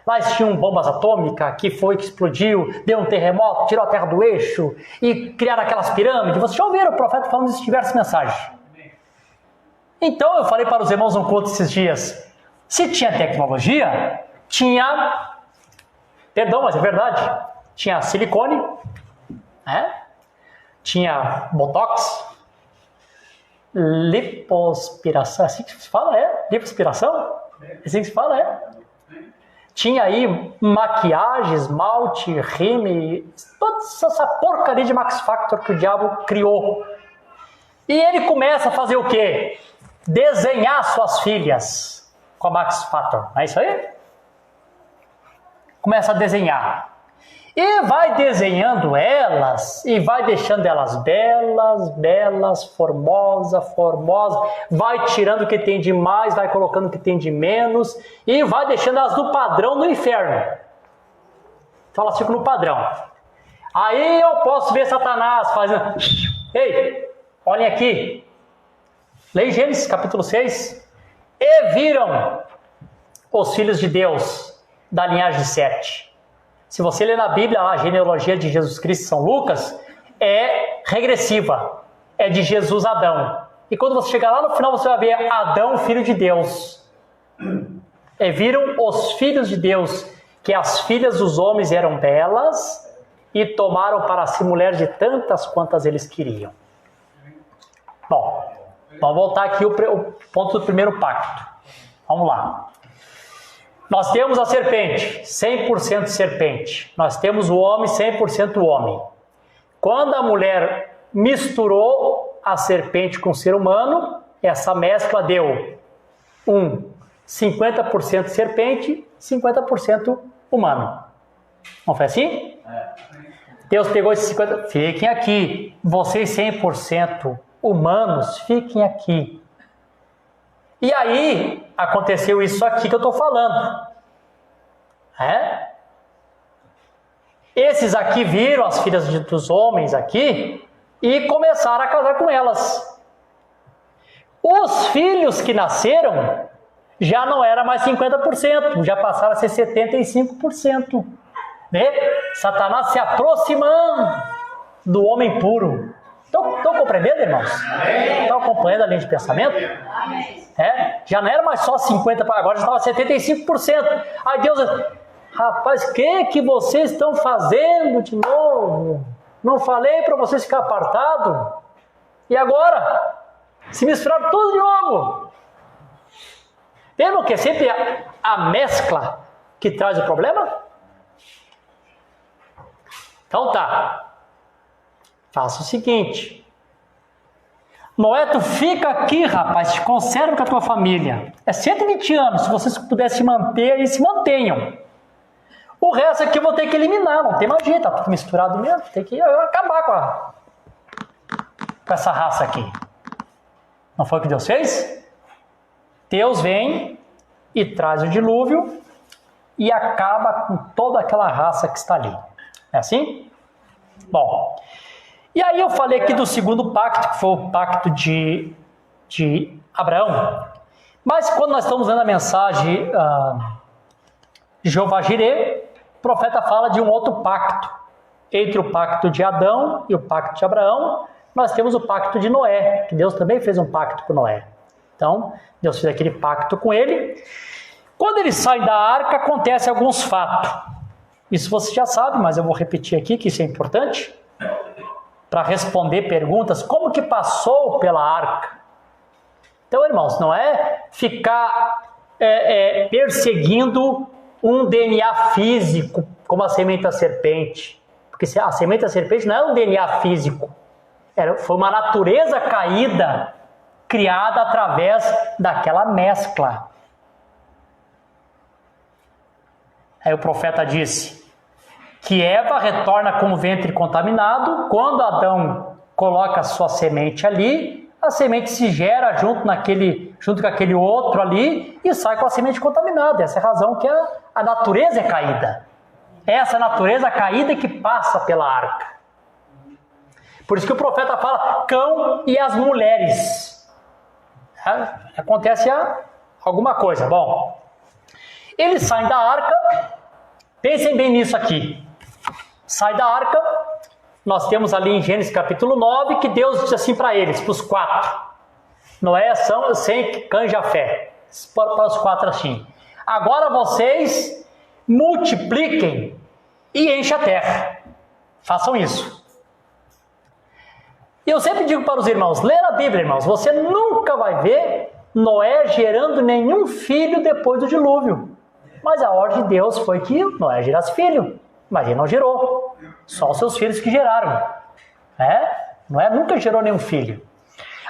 Lá tinham bombas atômicas, que explodiu, deu um terremoto, tirou a terra do eixo e criaram aquelas pirâmides. Vocês já ouviram o profeta falando isso em diversas mensagens. Então eu falei para os irmãos no culto esses dias, se tinha tecnologia, mas é verdade, tinha silicone, tinha botox, lipoaspiração, assim que se fala, lipoaspiração? Assim que se fala, Tinha aí maquiagem, esmalte, rímel, toda essa porcaria de Max Factor que o diabo criou. E ele começa a fazer o quê? Desenhar suas filhas com a Max Factor. Não é isso aí? Começa a desenhar. E vai desenhando elas, e vai deixando elas belas, formosas, vai tirando o que tem de mais, vai colocando o que tem de menos, e vai deixando elas no padrão do inferno. Então elas ficam no padrão. Aí eu posso ver Satanás fazendo: ei, olhem aqui. Leia Gênesis capítulo 6. E viram os filhos de Deus da linhagem de Sete. Se você ler na Bíblia, a genealogia de Jesus Cristo e São Lucas é regressiva, é de Jesus a Adão. E quando você chegar lá no final, você vai ver Adão, filho de Deus. E viram os filhos de Deus, que as filhas dos homens eram belas, e tomaram para si mulheres de tantas quantas eles queriam. Bom, vamos voltar aqui o ponto do primeiro pacto. Vamos lá. Nós temos a serpente, 100% serpente. Nós temos o homem, 100% homem. Quando a mulher misturou a serpente com o ser humano, essa mescla deu 50% serpente, 50% humano. Não foi assim? Deus pegou esses 50%. Fiquem aqui. Vocês 100% humanos, fiquem aqui. E aí, aconteceu isso aqui que eu estou falando. Esses aqui viram as filhas dos homens aqui e começaram a casar com elas. Os filhos que nasceram já não era mais 50%, já passaram a ser 75%. Né? Satanás se aproximando do homem puro. Estão compreendendo, irmãos? Estão acompanhando a linha de pensamento? Já não era mais só 50%, agora já estava 75%. Aí Deus, rapaz, o que vocês estão fazendo de novo? Não falei para vocês ficar apartado? E agora? Se misturaram tudo de novo. Lembram que é sempre a mescla que traz o problema? Então tá. Faça o seguinte. Noé, tu fica aqui, rapaz, te conserva com a tua família. É 120 anos, se vocês pudessem se manter, aí se mantenham. O resto aqui eu vou ter que eliminar, não tem mais jeito, tá tudo misturado mesmo, tem que acabar com essa raça aqui. Não foi o que Deus fez? Deus vem e traz o dilúvio e acaba com toda aquela raça que está ali. É assim? Bom, e aí eu falei aqui do segundo pacto, que foi o pacto de Abraão. Mas quando nós estamos lendo a mensagem de Jeová Jireh, o profeta fala de um outro pacto. Entre o pacto de Adão e o pacto de Abraão, nós temos o pacto de Noé, que Deus também fez um pacto com Noé. Então, Deus fez aquele pacto com ele. Quando ele sai da arca, acontecem alguns fatos. Isso você já sabe, mas eu vou repetir aqui, que isso é importante, para responder perguntas, como que passou pela arca? Então, irmãos, não é ficar perseguindo um DNA físico, como a semente da serpente. Porque a semente da serpente não é um DNA físico. Foi uma natureza caída, criada através daquela mescla. Aí o profeta disse que Eva retorna com o ventre contaminado. Quando Adão coloca a sua semente ali, a semente se gera junto com aquele outro ali e sai com a semente contaminada. Essa é a razão que a natureza é caída. Essa natureza caída que passa pela arca. Por isso que o profeta fala cão e as mulheres. Acontece alguma coisa. Bom, eles saem da arca. Pensem bem nisso aqui. Sai da arca. Nós temos ali em Gênesis capítulo 9 que Deus diz assim para eles, para os 4. Noé, Sem, Cã e Jafé. Para os 4 assim. Agora vocês multipliquem e enchem a terra. Façam isso. E eu sempre digo para os irmãos, lê a Bíblia, irmãos, você nunca vai ver Noé gerando nenhum filho depois do dilúvio. Mas a ordem de Deus foi que Noé gerasse filho, mas ele não gerou. Só os seus filhos que geraram. Noé nunca gerou nenhum filho.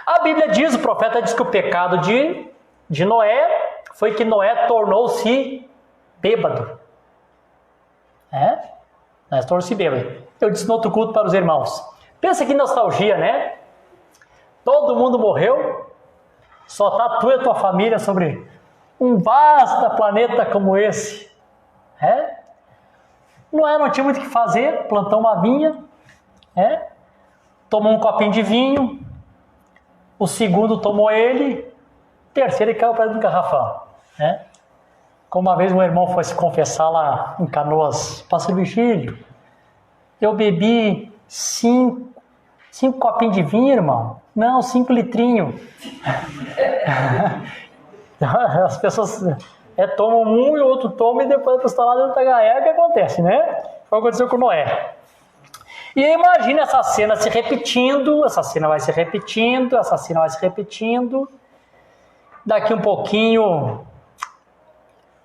A Bíblia diz, o profeta diz que o pecado de Noé foi que Noé tornou-se bêbado. Noé tornou-se bêbado. Eu disse no outro culto para os irmãos, pensa que nostalgia, né? Todo mundo morreu, só está tu e a tua família sobre um vasto planeta como esse. Noé não tinha muito o que fazer, plantou uma vinha, tomou um copinho de vinho, o segundo tomou ele, o terceiro ele caiu para dentro do garrafão. Como uma vez um irmão foi se confessar lá em Canoas, Pastor Virgílio, eu bebi 5 copinhos de vinho, irmão. Não, 5 litrinhos. As pessoas tomam um e o outro toma e depois está lá dentro da gaia. O que acontece, né? Foi o que aconteceu com Noé. E imagina essa cena se repetindo, essa cena vai se repetindo, essa cena vai se repetindo. Daqui um pouquinho,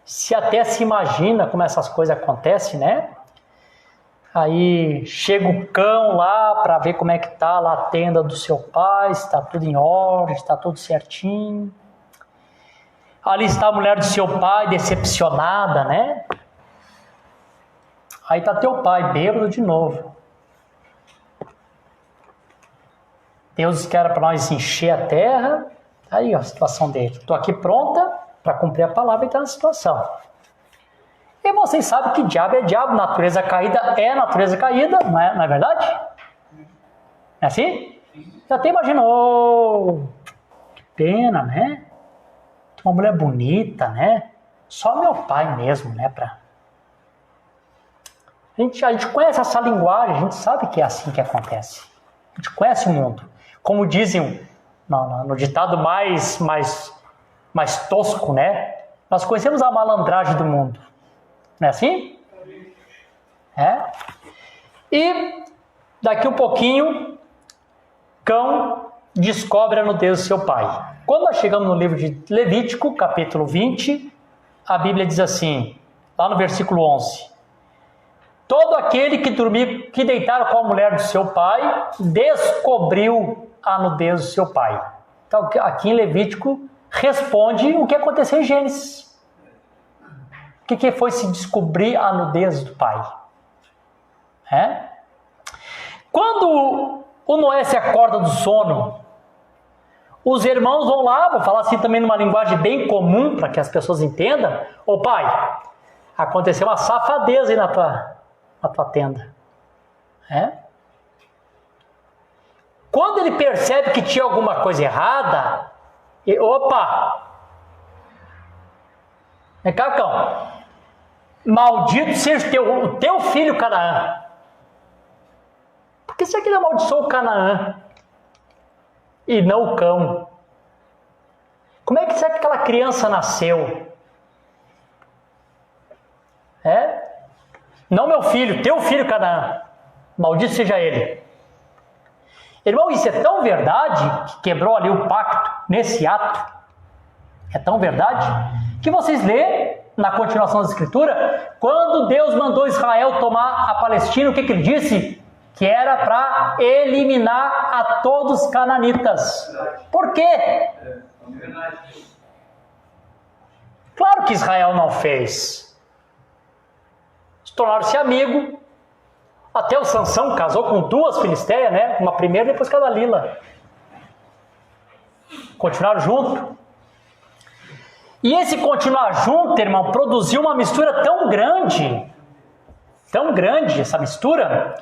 se até se imagina como essas coisas acontecem, né? Aí chega o cão lá para ver como é que tá lá a tenda do seu pai, se está tudo em ordem, está tudo certinho. Ali está a mulher do seu pai, decepcionada, né? Aí está teu pai, bêbado de novo. Deus quer para nós encher a terra. Aí ó, a situação dele. Estou aqui pronta para cumprir a palavra e está na situação. E vocês sabem que diabo é diabo, natureza caída é natureza caída, não é verdade? É assim? Já até imaginou, que pena, né? Uma mulher bonita, né? Só meu pai mesmo, né? A gente conhece essa linguagem, a gente sabe que é assim que acontece. A gente conhece o mundo. Como dizem no ditado mais tosco, né? Nós conhecemos a malandragem do mundo. Não é assim? E daqui um pouquinho, cão descobre a nudez do seu pai. Quando nós chegamos no livro de Levítico, capítulo 20, a Bíblia diz assim, lá no versículo 11: todo aquele que deitar com a mulher do seu pai descobriu a nudez do seu pai. Então, aqui em Levítico, responde o que aconteceu em Gênesis. O que foi se descobrir a nudez do pai? Quando o Noé se acorda do sono, os irmãos vão lá, vou falar assim também numa linguagem bem comum, para que as pessoas entendam. Ô pai, aconteceu uma safadeza aí na tua tenda. Quando ele percebe que tinha alguma coisa errada, opa! Cacão, maldito seja o teu filho Canaã. Por que será que ele amaldiçoou o Canaã e não o cão? Como é que será que aquela criança nasceu? Não meu filho, teu filho Canaã. Maldito seja ele. Irmão, isso é tão verdade que quebrou ali o pacto nesse ato. É tão verdade que vocês lêem na continuação da Escritura, quando Deus mandou Israel tomar a Palestina, o que ele disse? Que era para eliminar a todos os cananitas. Por quê? Claro que Israel não fez. Tornaram-se amigos. Até o Sansão casou com 2 filisteias, né? Uma primeira e depois com a Dalila. Continuaram junto. E esse continuar junto, irmão, produziu uma mistura tão grande essa mistura,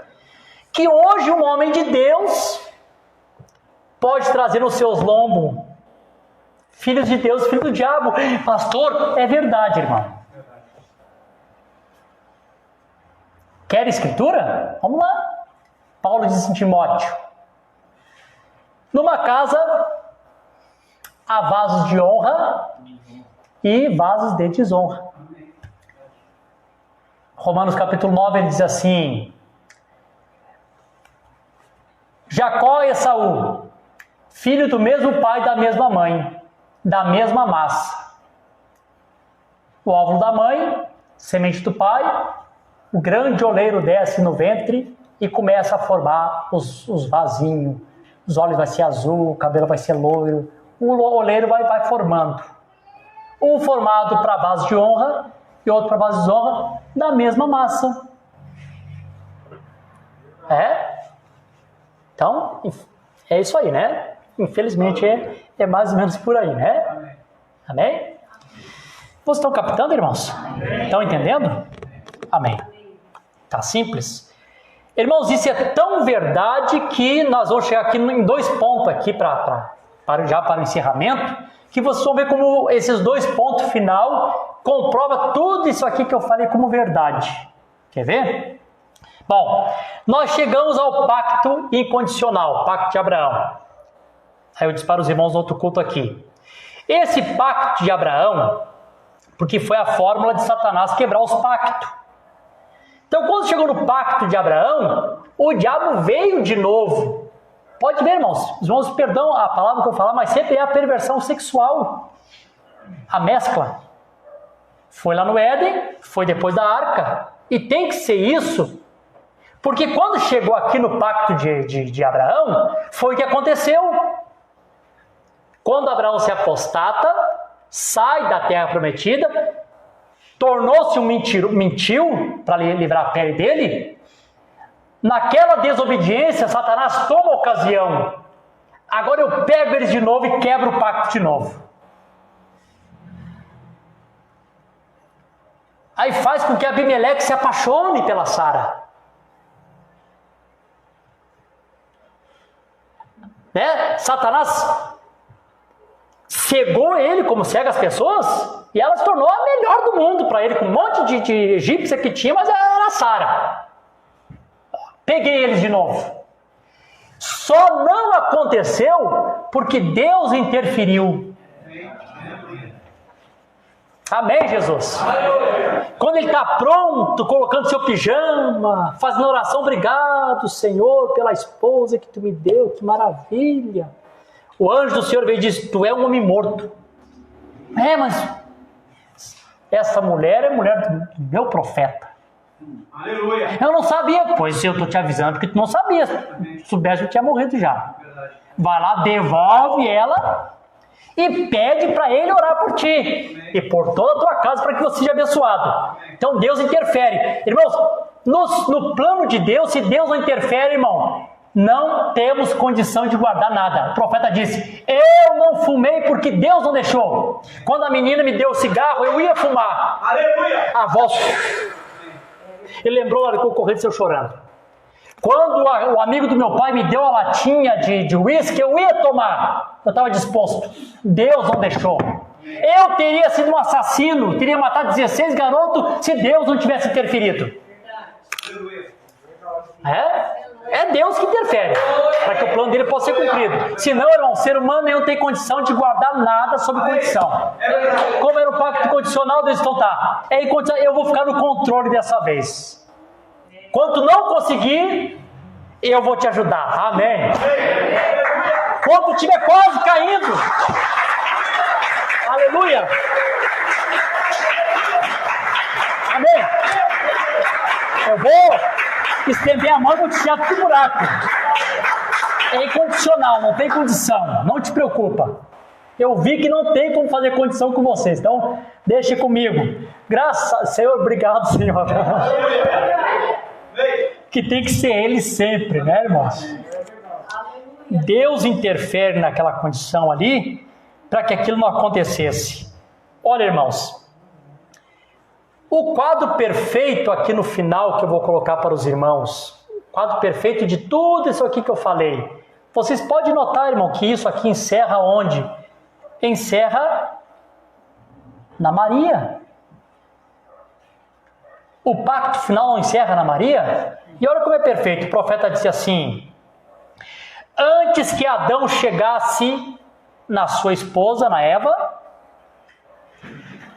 que hoje um homem de Deus pode trazer nos seus lombos filhos de Deus, filho do diabo. Pastor, é verdade, irmão. Quer escritura? Vamos lá. Paulo diz em Timóteo: numa casa há vasos de honra e vasos de desonra. Romanos capítulo 9, ele diz assim: Jacó e Esaú, filho do mesmo pai e da mesma mãe, da mesma massa. O óvulo da mãe, semente do pai, o grande oleiro desce no ventre e começa a formar os vasinhos. Os olhos vai ser azul, o cabelo vai ser loiro. O oleiro vai formando. Um formado para vaso de honra e outro para vaso de desonra, da mesma massa. Então, é isso aí, né? Infelizmente é mais ou menos por aí, né? Amém? Vocês estão captando, irmãos? Estão entendendo? Amém. Tá simples? Irmãos, isso é tão verdade que nós vamos chegar aqui em 2 pontos aqui para o encerramento, que vocês vão ver como esses 2 pontos final comprova tudo isso aqui que eu falei como verdade. Quer ver? Bom, nós chegamos ao pacto incondicional, pacto de Abraão. Aí eu disse para os irmãos no outro culto aqui. Esse pacto de Abraão, porque foi a fórmula de Satanás quebrar os pactos. Então, quando chegou no pacto de Abraão, o diabo veio de novo. Pode ver, irmãos. Os irmãos, perdão a palavra que eu falar, mas sempre é a perversão sexual. A mescla. Foi lá no Éden, foi depois da arca. E tem que ser isso, porque quando chegou aqui no pacto de Abraão, foi o que aconteceu. Quando Abraão se apostata, sai da terra prometida, tornou-se um mentiu para livrar a pele dele. Naquela desobediência, Satanás toma a ocasião. Agora eu pego eles de novo e quebro o pacto de novo. Aí faz com que Abimeleque se apaixone pela Sara. Satanás cegou ele como cega as pessoas, e ela se tornou a melhor do mundo para ele, com um monte de egípcia que tinha, mas era a Sara. Peguei eles de novo. Só não aconteceu porque Deus interferiu. Amém, Jesus? Quando ele está pronto, colocando seu pijama, fazendo oração, obrigado, Senhor, pela esposa que tu me deu, que maravilha. O anjo do Senhor veio e disse: tu é um homem morto. Mas essa mulher é mulher do meu profeta. Aleluia. Eu não sabia. Pois eu estou te avisando porque tu não sabia. Se soubesse, eu tinha morrido já. vai lá, devolve ela e pede para ele orar por ti e por toda a tua casa para que você seja abençoado. Então Deus interfere. Irmãos, no plano de Deus, se Deus não interfere, irmão, não temos condição de guardar nada. O profeta disse, eu não fumei porque Deus não deixou. Quando a menina me deu o cigarro, eu ia fumar. Aleluia! A voz... Ele lembrou a hora que eu corri de seu chorando. Quando o amigo do meu pai me deu a latinha de uísque, eu ia tomar. Eu estava disposto. Deus não deixou. Eu teria sido um assassino, teria matado 16 garotos se Deus não tivesse interferido. É Deus que interfere, para que o plano dele possa ser cumprido. Senão, irmão, o ser humano não tem condição de guardar nada sob condição. Como era o pacto condicional, Deus, então tá. Eu vou ficar no controle dessa vez. Quando não conseguir, eu vou te ajudar. Amém. Quando estiver quase caindo, aleluia. Amém. Eu vou estender a mão e vou te tirar do buraco. É incondicional, não tem condição. Não te preocupa. Eu vi que não tem como fazer condição com vocês. Então, deixe comigo. Graças, Senhor, obrigado, Senhor. Que tem que ser Ele sempre, né, irmãos? Deus interfere naquela condição ali para que aquilo não acontecesse. Olha, irmãos, o quadro perfeito aqui no final que eu vou colocar para os irmãos, o quadro perfeito de tudo isso aqui que eu falei, vocês podem notar, irmão, que isso aqui encerra onde? Encerra na Maria. O pacto final não encerra na Maria? E olha como é perfeito, o profeta disse assim, antes que Adão chegasse na sua esposa, na Eva,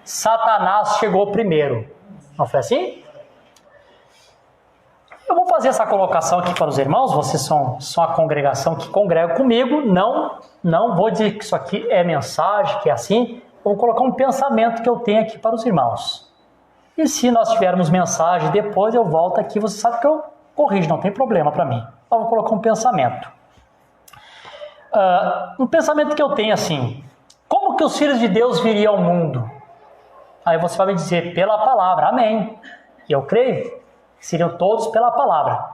Satanás chegou primeiro. Não foi assim? Eu vou fazer essa colocação aqui para os irmãos, vocês são a congregação que congrega comigo, não vou dizer que isso aqui é mensagem, que é assim, eu vou colocar um pensamento que eu tenho aqui para os irmãos. E se nós tivermos mensagem depois, eu volto aqui, você sabe que eu corrijo, não tem problema para mim. Eu vou colocar um pensamento. Um pensamento que eu tenho assim, como que os filhos de Deus viriam ao mundo? Aí você vai me dizer, pela palavra, amém. E eu creio, seriam todos pela palavra.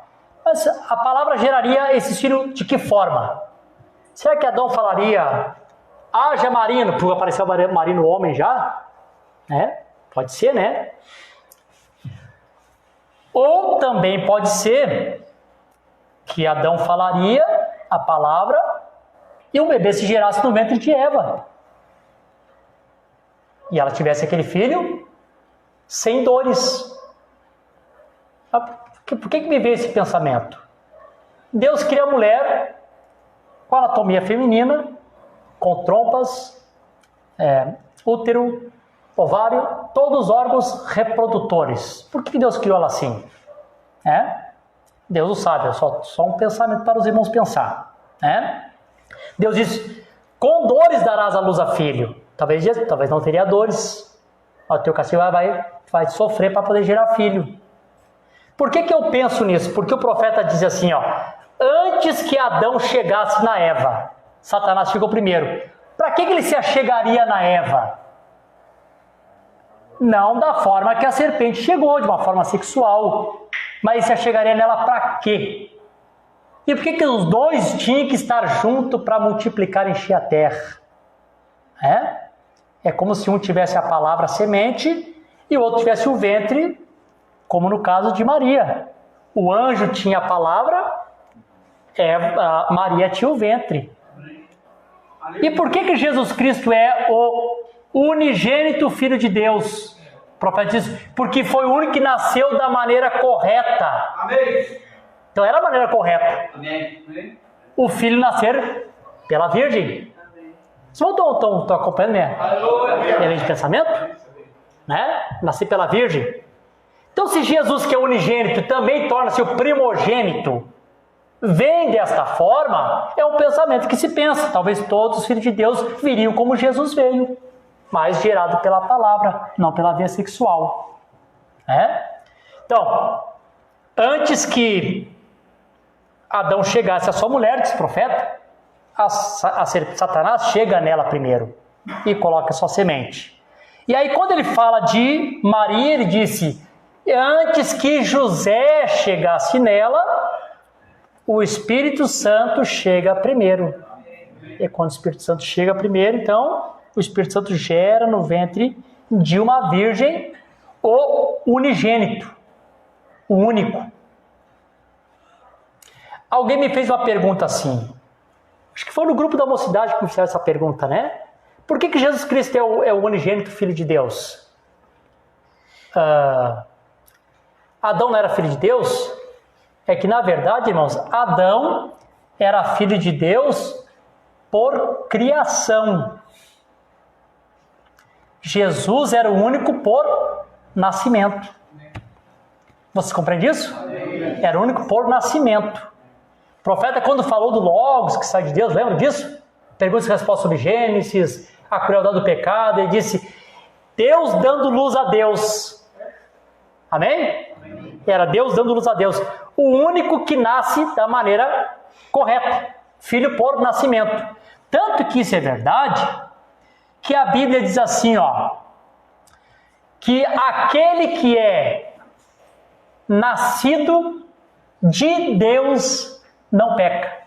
Mas a palavra geraria esses filhos de que forma? Será que Adão falaria, haja marino, porque apareceu o marino homem já? Pode ser, né? Ou também pode ser que Adão falaria a palavra e o bebê se gerasse no ventre de Eva. E ela tivesse aquele filho sem dores. Por que me veio esse pensamento? Deus cria a mulher com anatomia feminina, com trompas, útero, ovário, todos os órgãos reprodutores. Por que Deus criou ela assim? Deus o sabe, é só um pensamento para os irmãos pensar. Deus diz, com dores darás à luz a filho. Talvez não teria dores. O teu castigo vai sofrer para poder gerar filho. Por que eu penso nisso? Porque o profeta diz assim, antes que Adão chegasse na Eva, Satanás chegou primeiro. Para que ele se achegaria na Eva? Não da forma que a serpente chegou, de uma forma sexual. Mas se achegaria nela para quê? E por que os dois tinham que estar juntos para multiplicar e encher a terra? É como se um tivesse a palavra semente e o outro tivesse o ventre, como no caso de Maria. O anjo tinha a palavra, Maria tinha o ventre. E por que Jesus Cristo é o unigênito Filho de Deus? O profeta diz, porque foi o único que nasceu da maneira correta. Amém. Então era a maneira correta. Amém. O filho nascer pela Virgem. Vocês estão acompanhando minha linha de pensamento? Nascer pela Virgem. Então se Jesus, que é unigênito, também torna-se o primogênito, vem desta forma, é um pensamento que se pensa. Talvez todos os filhos de Deus viriam como Jesus veio, mas gerado pela palavra, não pela via sexual. Então, antes que Adão chegasse à sua mulher, diz o profeta, Satanás chega nela primeiro e coloca sua semente. E aí quando ele fala de Maria, ele disse, antes que José chegasse nela, o Espírito Santo chega primeiro. E quando o Espírito Santo chega primeiro, então o Espírito Santo gera no ventre de uma virgem o unigênito, o único. Alguém me fez uma pergunta assim, acho que foi no grupo da mocidade que me fizeram essa pergunta, né? Por que Jesus Cristo é o unigênito Filho de Deus? Adão não era filho de Deus? É que, na verdade, irmãos, Adão era filho de Deus por criação. Jesus era o único por nascimento. Você compreende isso? Era o único por nascimento. O profeta, quando falou do Logos, que sai de Deus, lembra disso? Perguntas e respostas sobre Gênesis, a crueldade do pecado, ele disse, Deus dando luz a Deus. Amém? Era Deus dando luz a Deus. O único que nasce da maneira correta. Filho por nascimento. Tanto que isso é verdade, que a Bíblia diz assim, que aquele que é nascido de Deus não peca.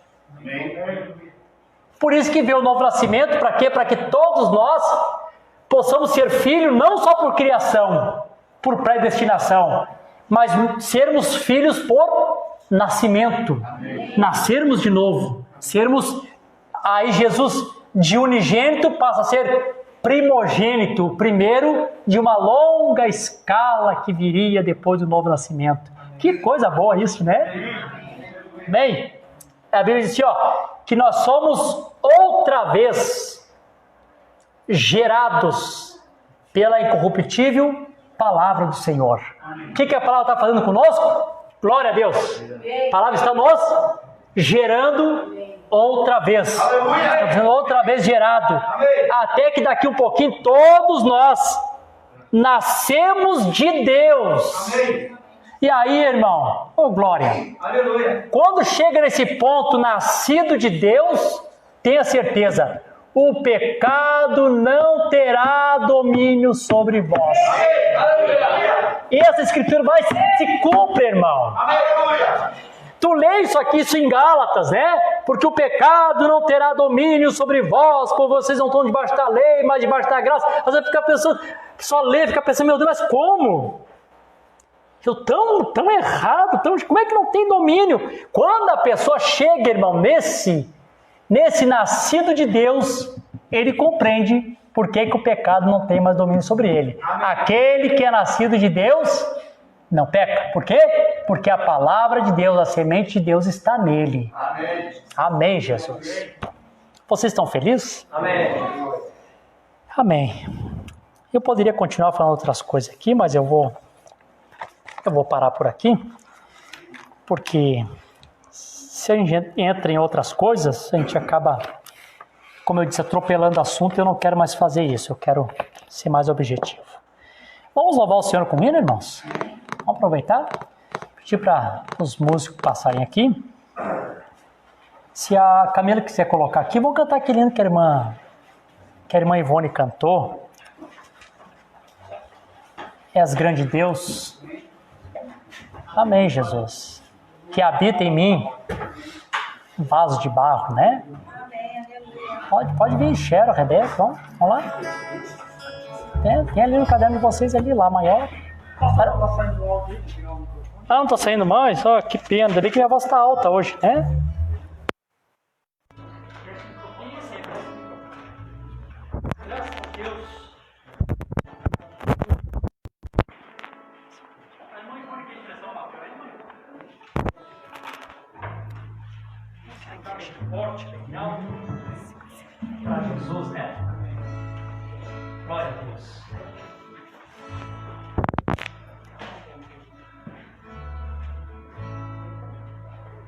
Por isso que veio o novo nascimento, para quê? Para que todos nós possamos ser filhos não só por criação, por predestinação, mas sermos filhos por nascimento. Amém. Nascermos de novo. Aí Jesus de unigênito passa a ser primogênito, o primeiro de uma longa escala que viria depois do novo nascimento. Que coisa boa isso, né? Bem, a Bíblia diz que nós somos outra vez gerados pela incorruptível palavra do Senhor. O que a palavra está fazendo conosco? Glória a Deus. A palavra está nos gerando outra vez. Está sendo outra vez gerado. Até que daqui um pouquinho todos nós nascemos de Deus. E aí, irmão, glória. Quando chega nesse ponto, nascido de Deus, tenha certeza, o pecado não terá domínio sobre vós. E essa escritura vai se cumprir, irmão. Tu lê isso em Gálatas, né? Porque o pecado não terá domínio sobre vós, como vocês não estão debaixo da lei, mas debaixo da graça. Às vezes fica pensando, só lê, fica pensando, meu Deus, mas como? Eu tão errado, como é que não tem domínio? Quando a pessoa chega, irmão, nesse nascido de Deus, ele compreende por que o pecado não tem mais domínio sobre ele. Amém. Aquele que é nascido de Deus não peca. Por quê? Porque a palavra de Deus, a semente de Deus está nele. Amém, Amém, Jesus. Vocês estão felizes? Amém. Amém. Eu poderia continuar falando outras coisas aqui, mas eu vou parar por aqui, porque se a gente entra em outras coisas, a gente acaba, como eu disse, atropelando o assunto. Eu não quero mais fazer isso, eu quero ser mais objetivo. Vamos louvar o Senhor comigo, irmãos? Vamos aproveitar? Pedir para os músicos passarem aqui. Se a Camila quiser colocar aqui, vamos cantar aquele hino que a irmã Ivone cantou. És grande Deus. Amém, Jesus. Que habita em mim um vaso de barro, né? Pode vir, Cheryl, Rebeca, vamos lá. Tem ali no caderno de vocês, ali lá, maior. Não tá saindo mais? Que pena, ainda bem que minha voz tá alta hoje, né? Forte, legal. Para Jesus, né? Glória a Deus.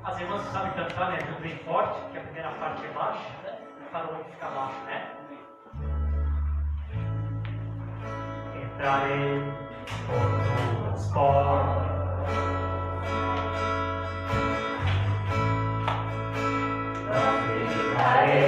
As irmãs sabem cantar, né? Bem forte, que a primeira parte é baixa, né? Para o outro ficar baixo, né? Entrarei por tuas portas. Entrarei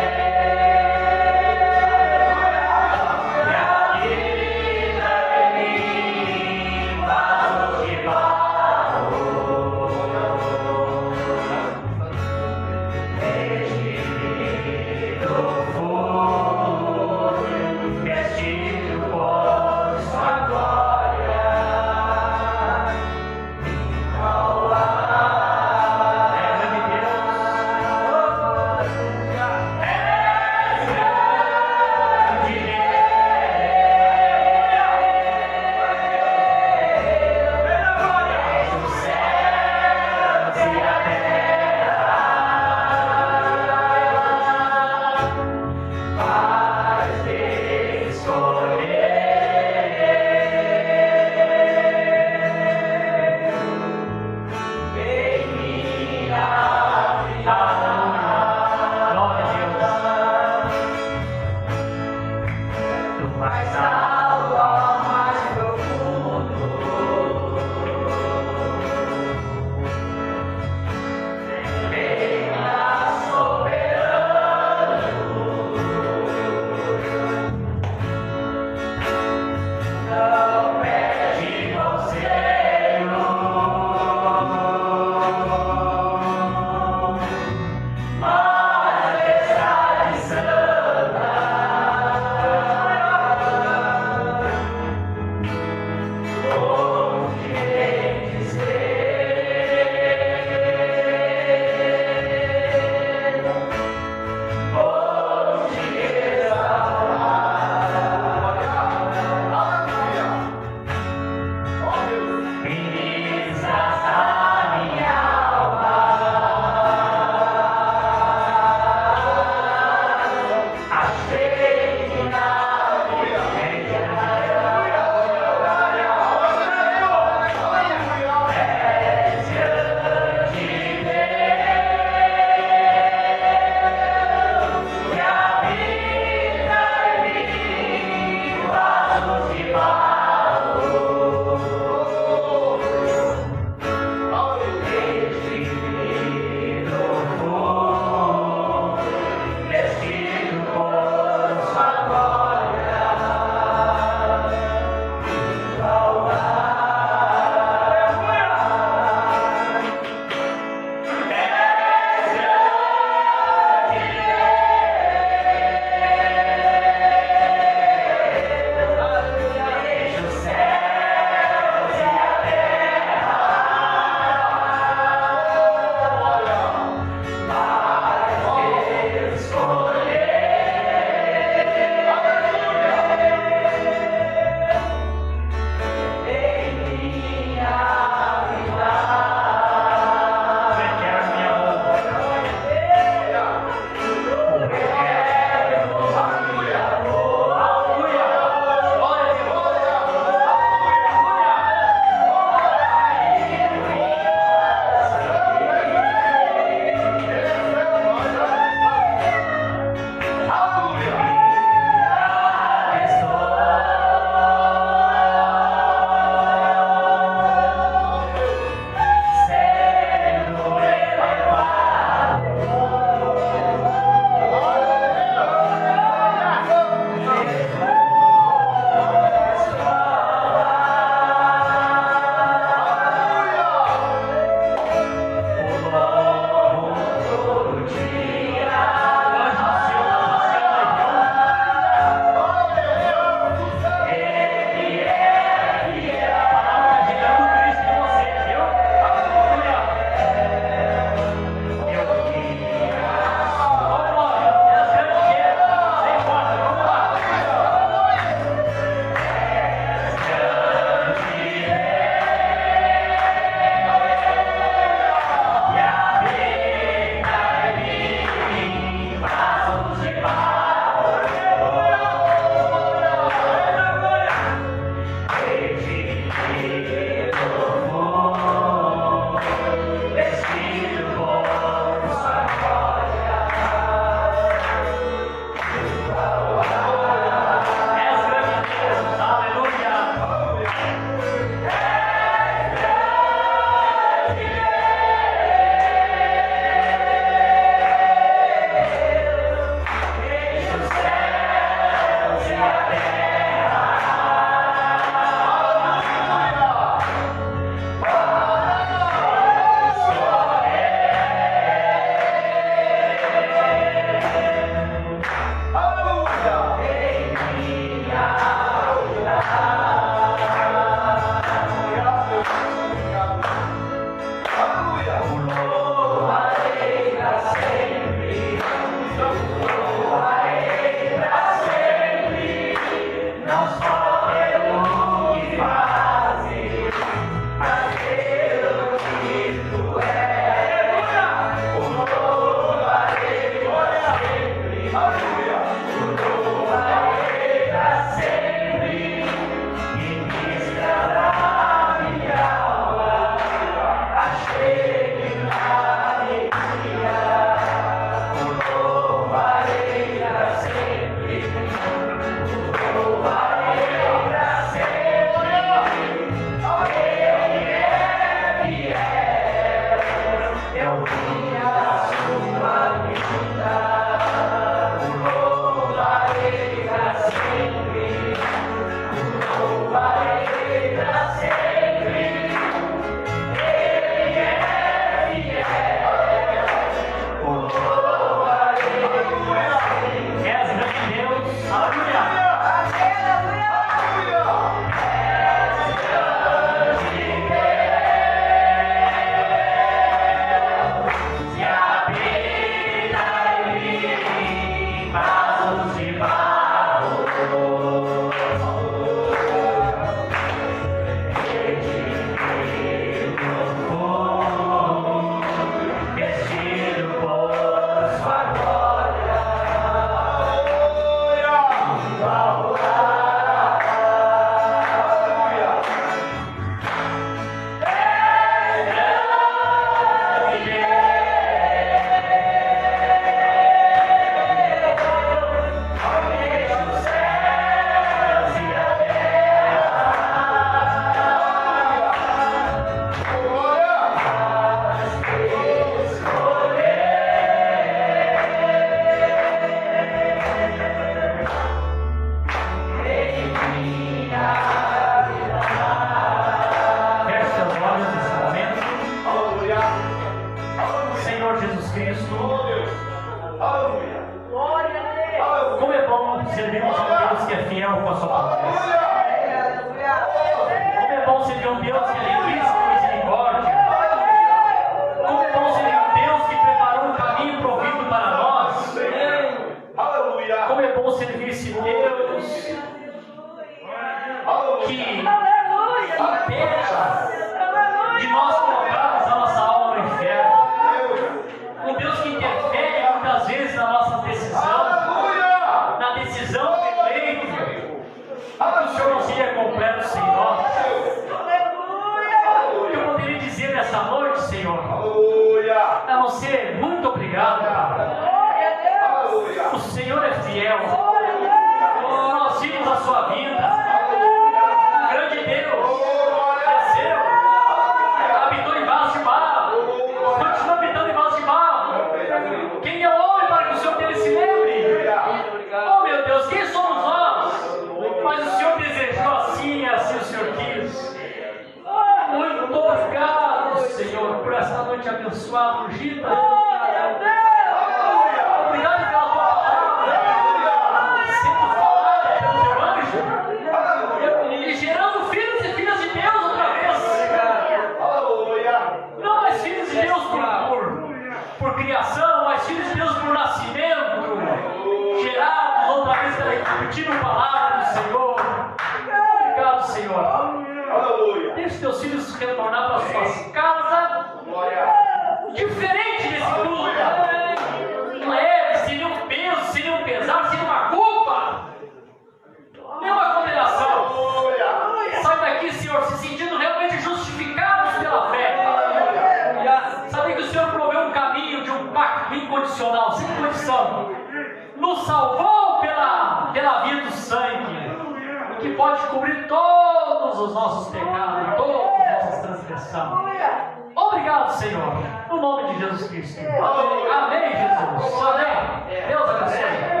Obrigado, Senhor. No nome de Jesus Cristo. Amém, Jesus. Amém. Deus abençoe.